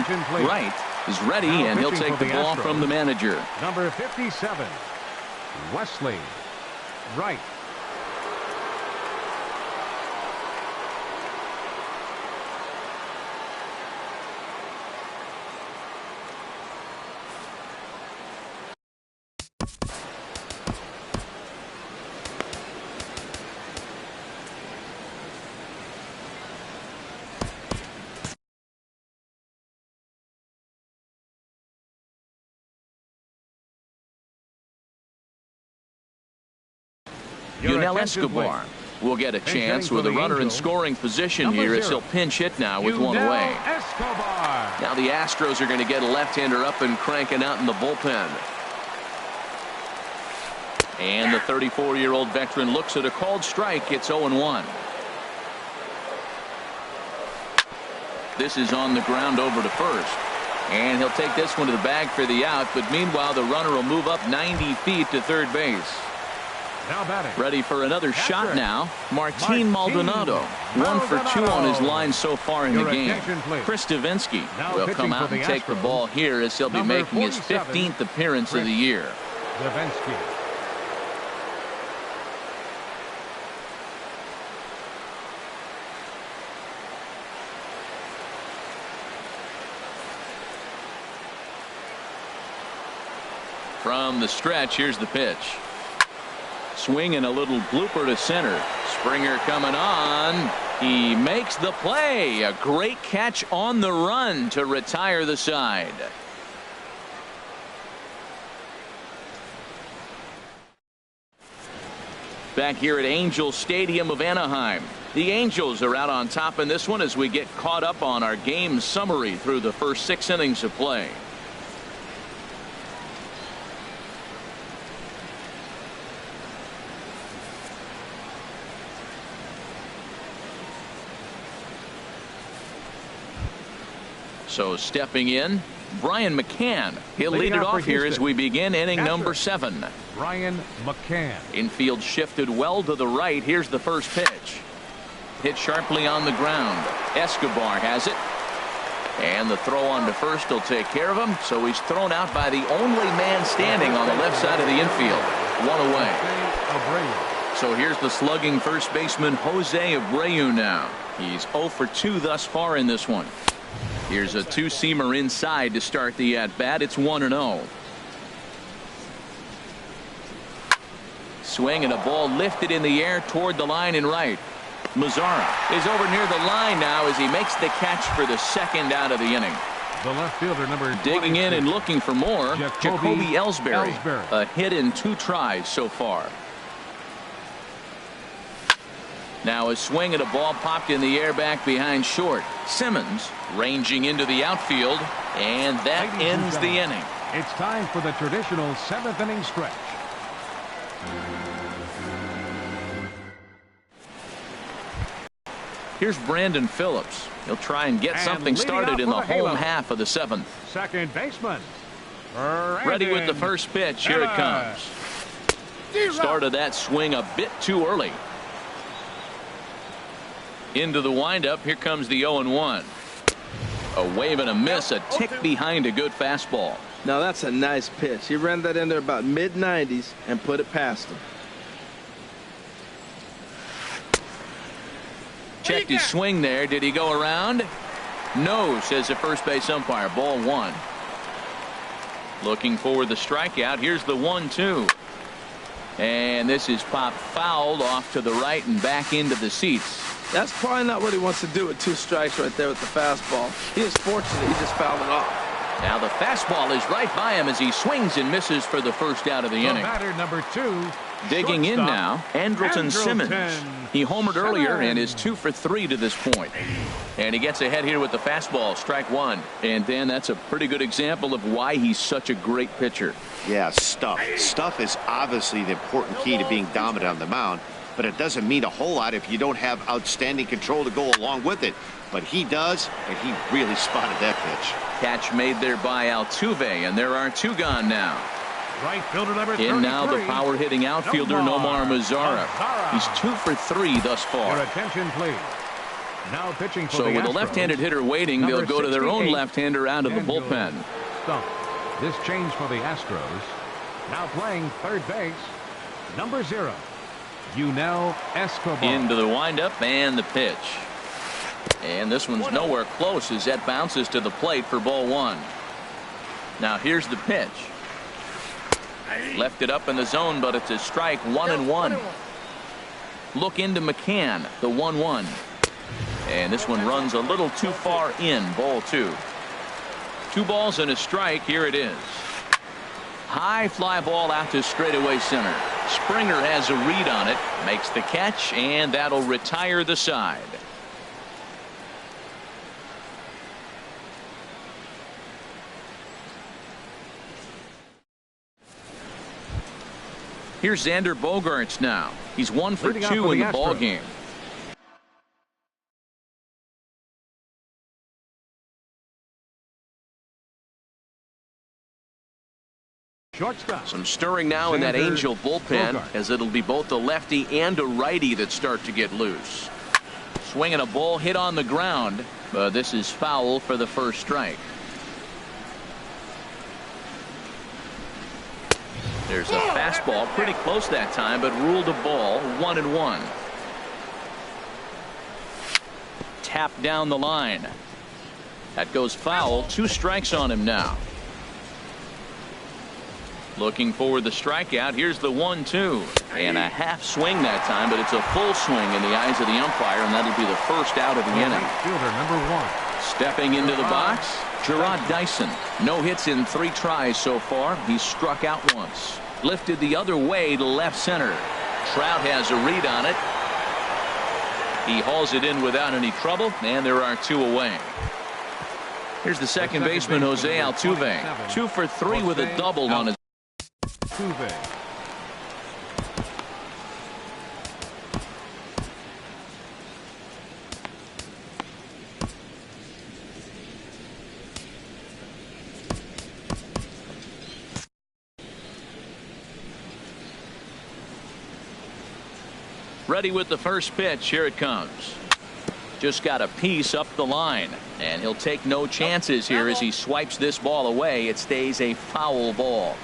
Wright is ready, and he'll take the ball from the manager. Number 57, Wesley Wright. Yunel Escobar will get a chance with a runner in scoring position here as he'll pinch hit now with 1 away. Now the Astros are going to get a left-hander up and cranking out in the bullpen. And the 34-year-old veteran looks at a called strike. It's 0-1. This is on the ground over to first. And he'll take this one to the bag for the out, but meanwhile the runner will move up 90 feet to third base. Now batting. Ready for another shot now. Martin Maldonado. 1 for 2 on his line so far in the game. Chris Davinsky will come out and take the ball here as he'll be making his 15th appearance of the year. Davinsky. From the stretch, here's the pitch. Swing and a little blooper to center. Springer coming on. He makes the play. A great catch on the run to retire the side. Back here at Angels Stadium of Anaheim. The Angels are out on top in this one as we get caught up on our game summary through the first 6 innings of play. So stepping in, Brian McCann. He'll lead it off here as we begin inning number 7. Brian McCann. Infield shifted well to the right. Here's the first pitch. Hit sharply on the ground. Escobar has it. And the throw on to first will take care of him. So he's thrown out by the only man standing on the left side of the infield. 1 away. So here's the slugging first baseman Jose Abreu now. He's 0 for 2 thus far in this one. Here's a 2-seamer inside to start the at-bat. It's 1-0. Swing and a ball lifted in the air toward the line and right. Mazzara is over near the line now as he makes the catch for the second out of the inning. The left fielder number digging in and looking for more. Jacoby Ellsbury. Ellsbury. A hit in 2 tries so far. Now a swing and a ball popped in the air back behind short. Simmons ranging into the outfield, and that ends the inning. It's time for the traditional 7th inning stretch. Here's Brandon Phillips. He'll try and get something started in the home half of the 7th. Second baseman. Ready with the first pitch. Here it comes. Started that swing a bit too early. Into the windup. Here comes the 0-1. A wave and a miss, a tick behind a good fastball. Now that's a nice pitch. He ran that in there about mid-90s and put it past him. Checked his swing there. Did he go around? No, says the first base umpire. Ball 1. Looking for the strikeout. Here's the 1-2. And this is popped fouled off to the right and back into the seats. That's probably not what he wants to do with 2 strikes right there with the fastball. He is fortunate he just fouled it off. Now the fastball is right by him as he swings and misses for the first out of the inning. Batter number 2. Digging in now, Andrelton Simmons. He homered earlier and is 2 for 3 to this point. And he gets ahead here with the fastball, strike 1. And Dan, that's a pretty good example of why he's such a great pitcher. Yeah, stuff. Stuff is obviously the important key to being dominant on the mound, but it doesn't mean a whole lot if you don't have outstanding control to go along with it. But he does, and he really spotted that pitch. Catch made there by Altuve, and there are 2 gone now. Right fielder number 33. In now the power-hitting outfielder Nomar Mazzara. He's 2 for 3 thus far. Your attention, please. Now pitching for so the with Astros, a left-handed hitter waiting, they'll go to their own left-hander out of the bullpen. Stump. This change for the Astros. Now playing third base, number 0, Yunel Escobar. Into the windup and the pitch. And this one's nowhere close as that bounces to the plate for ball 1. Now here's the pitch. Left it up in the zone, but it's a strike. 1-1. Look into McCann, the 1-1. And this one runs a little too far in, ball 2. 2 balls and a strike. Here it is. High fly ball out to straightaway center. Springer has a read on it, makes the catch, and that'll retire the side. Here's Xander Bogaerts now. He's 1 for 2 in the ball game. Shortstop. Some stirring now in that Angel bullpen, as it'll be both a lefty and a righty that start to get loose. Swinging a ball hit on the ground, but this is foul for the first strike. There's a fastball pretty close that time, but ruled a ball. 1-1. Tap down the line. That goes foul. 2 strikes on him now. Looking for the strikeout. Here's the 1-2. And a half swing that time, but it's a full swing in the eyes of the umpire, and that'll be the first out of the inning. Fielder number 1. Stepping into the box, Gerard Dyson. No hits in 3 tries so far. He's struck out once. Lifted the other way to left center. Trout has a read on it. He hauls it in without any trouble, and there are 2 away. Here's the second baseman, Jose Altuve. 2 for 3 with a double on his. Altuve. Ready with the first pitch. Here it comes. Just got a piece up the line, and he'll take no chances here as he swipes this ball away. It stays a foul ball.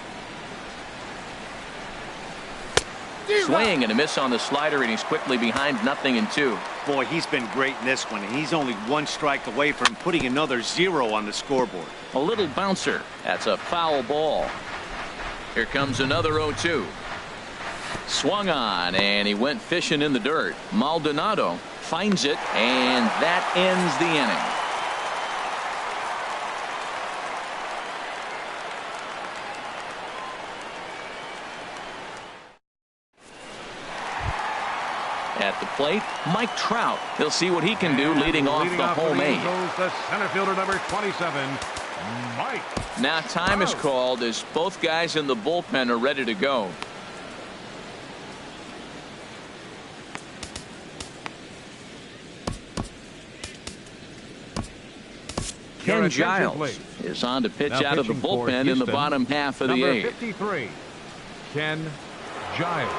Swing and a miss on the slider, and he's quickly behind 0-2. Boy, he's been great in this one, and he's only 1 strike away from putting another 0 on the scoreboard. A little bouncer. That's a foul ball. Here comes another 0-2. Swung on, and he went fishing in the dirt. Maldonado finds it, and that ends the inning. At the plate, Mike Trout. He'll see what he can do leading off the home 8. Goes the center fielder number 27, Mike. Now time is called as both guys in the bullpen are ready to go. Ken Giles is on to pitch out of the bullpen in the bottom half of the 8th. 53, Ken Giles.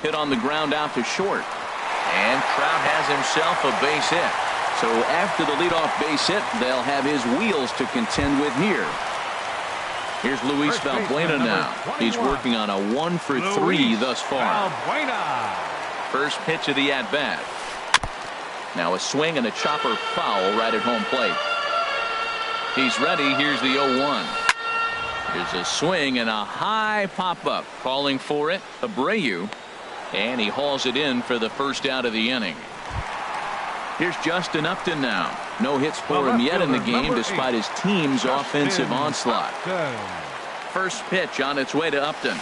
Hit on the ground out to short. And Trout has himself a base hit. So after the leadoff base hit, they'll have his wheels to contend with here. Here's Luis Valbuena now. He's working on a 1 for 3 thus far. First pitch of the at-bat. Now a swing and a chopper foul right at home plate. He's ready. Here's the 0-1. Here's a swing and a high pop-up. Calling for it, Abreu. And he hauls it in for the first out of the inning. Here's Justin Upton now. No hits for him yet in the game despite his team's offensive onslaught. First pitch on its way to Upton.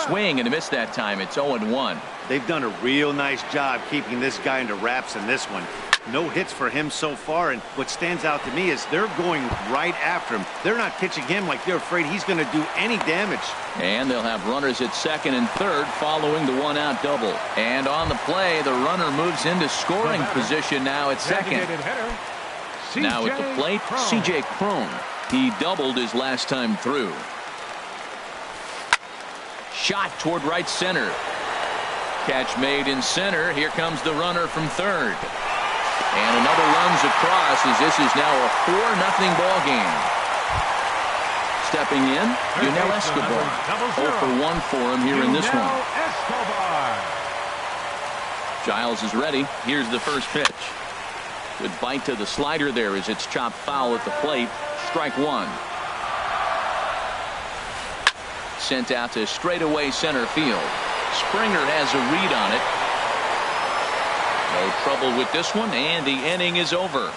Swing and a miss that time. It's 0-1. They've done a real nice job keeping this guy under wraps in this one. No hits for him so far, and what stands out to me is they're going right after him. They're not pitching him like they're afraid he's going to do any damage. And they'll have runners at second and third following the 1-out double. And on the play, the runner moves into scoring position now at second. Now at the plate, C.J. Cron. He doubled his last time through. Shot toward right center. Catch made in center. Here comes the runner from third. And another runs across as this is now a 4-0 ball game. Stepping in, Yunel Escobar. 0 for 1 for him here in this one. Giles is ready. Here's the first pitch. Good bite to the slider there as it's chopped foul at the plate. Strike 1. Sent out to straightaway center field. Springer has a read on it. No trouble with this one, and the inning is over.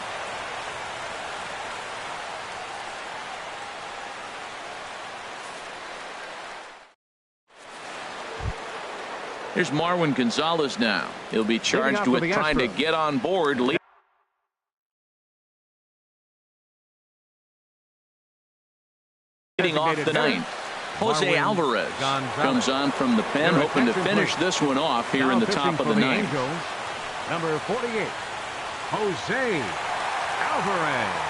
Here's Marwin Gonzalez now. He'll be charged with trying to get on board. off the ninth. Jose Alvarez comes on from the pen, hoping to finish this one off here in the top of the ninth. Angels, number 48, Jose Alvarez.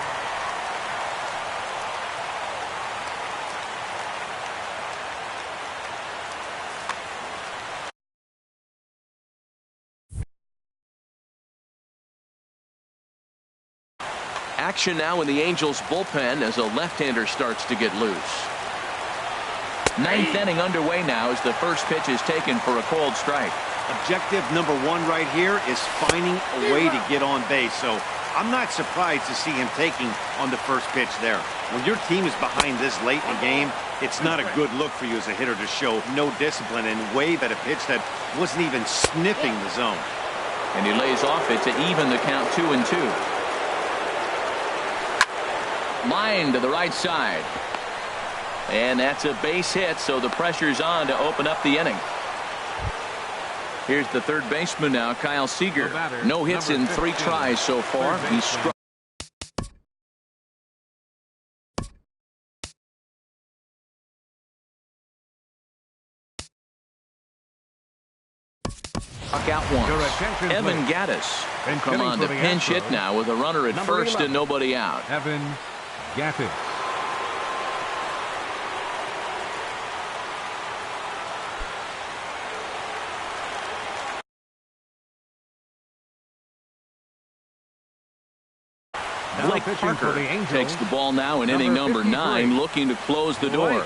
Action now in the Angels bullpen as a left-hander starts to get loose. Ninth inning underway now as the first pitch is taken for a called strike. Objective number one right here is finding a way to get on base. So I'm not surprised to see him taking on the first pitch there. When your team is behind this late in the game, it's not a good look for you as a hitter to show no discipline and wave at a pitch that wasn't even sniffing the zone. And he lays off it to even the count 2-2. Line to the right side. And that's a base hit, so the pressure's on to open up the inning. Here's the third baseman now, Kyle Seager. No hits in 3 tries so far. He's struck out once. Evan Gattis come on to pinch hit now with a runner at first and nobody out. Evan Gattis. Blake Parker takes the ball now in inning number 9, looking to close the door.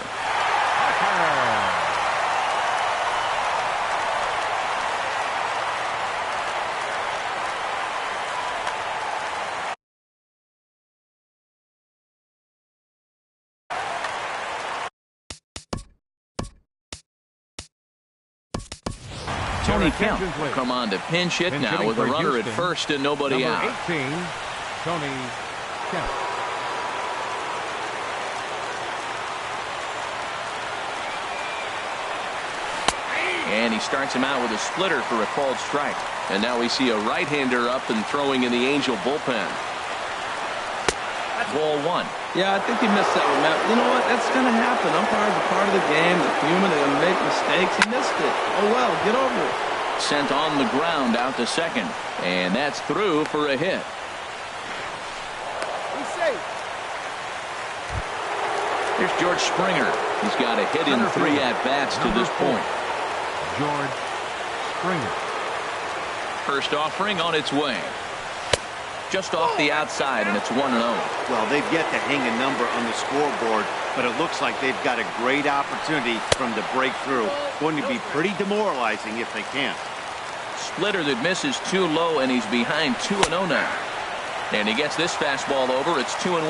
Tony Kemp come on to pinch hit now with a runner at first and nobody out. 18, Tony Kemp. And he starts him out with a splitter for a called strike. And now we see a right-hander up and throwing in the Angel bullpen. Ball 1. Yeah, I think he missed that one, Matt. You know what? That's going to happen. Umpires are part of the game. They're human. They're going to make mistakes. He missed it. Oh, well, get over it. Sent on the ground out to second. And that's through for a hit. He's safe. Here's George Springer. He's got a hit in 3 at-bats to this point. George Springer. First offering on its way. Just off the outside, and it's 1-0. Well, they've yet to hang a number on the scoreboard, but it looks like they've got a great opportunity from the breakthrough. Going to be pretty demoralizing if they can't. Splitter that misses too low, and he's behind 2-0 now. And he gets this fastball over. It's 2-1.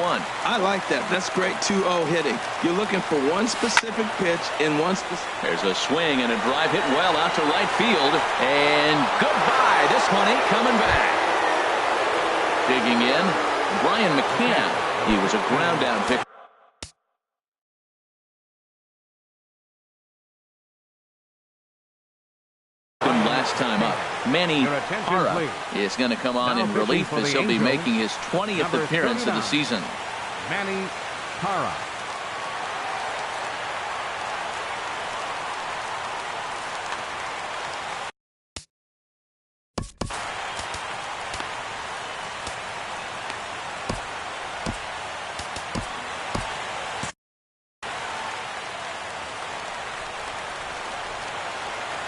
I like that. That's great 2-0 hitting. You're looking for one specific pitch in one specific. There's a swing and a drive hit well out to right field. And goodbye. This one ain't coming back. Digging in, Brian McCann. He was a ground out victim last time up. Manny Parra is going to come on in relief as he'll be making his 20th appearance of the season. Manny Parra.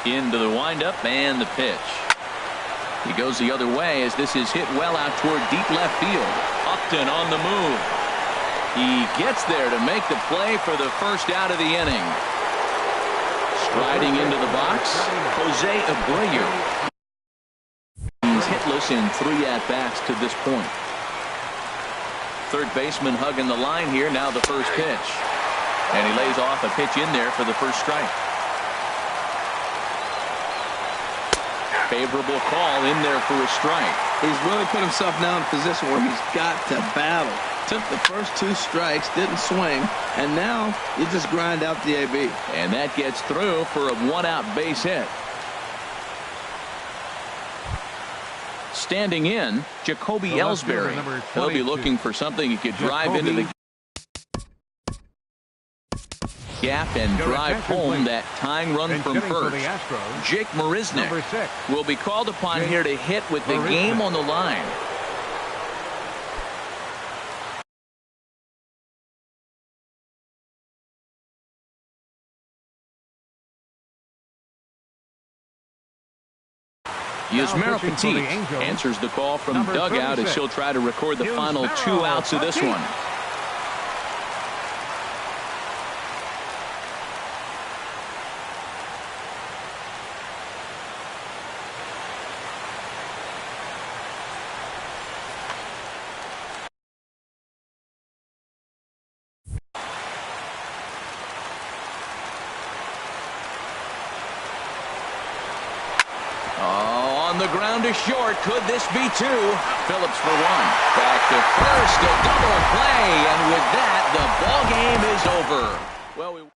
Into the windup and the pitch. He goes the other way as this is hit well out toward deep left field. Upton on the move. He gets there to make the play for the first out of the inning. Striding into the box, Jose Abreu. He's hitless in 3 at-bats to this point. Third baseman hugging the line here. Now the first pitch. And he lays off a pitch in there for the first strike. Favorable call in there for a strike. He's really put himself now in a position where he's got to battle. Took the first 2 strikes, didn't swing, and now you just grind out the AB. And that gets through for a 1-out base hit. Standing in, Jacoby Ellsbury. He'll be looking for something he could drive into the gap and drive home that tying run from first. Jake Marisnick will be called upon here to hit with the game on the line. Yasmera Petit answers the call from dugout as she'll try to record the final 2 outs of this one. On the ground to short. Could this be 2? Phillips for 1. Back to first. A double play. And with that, the ball game is over. Well,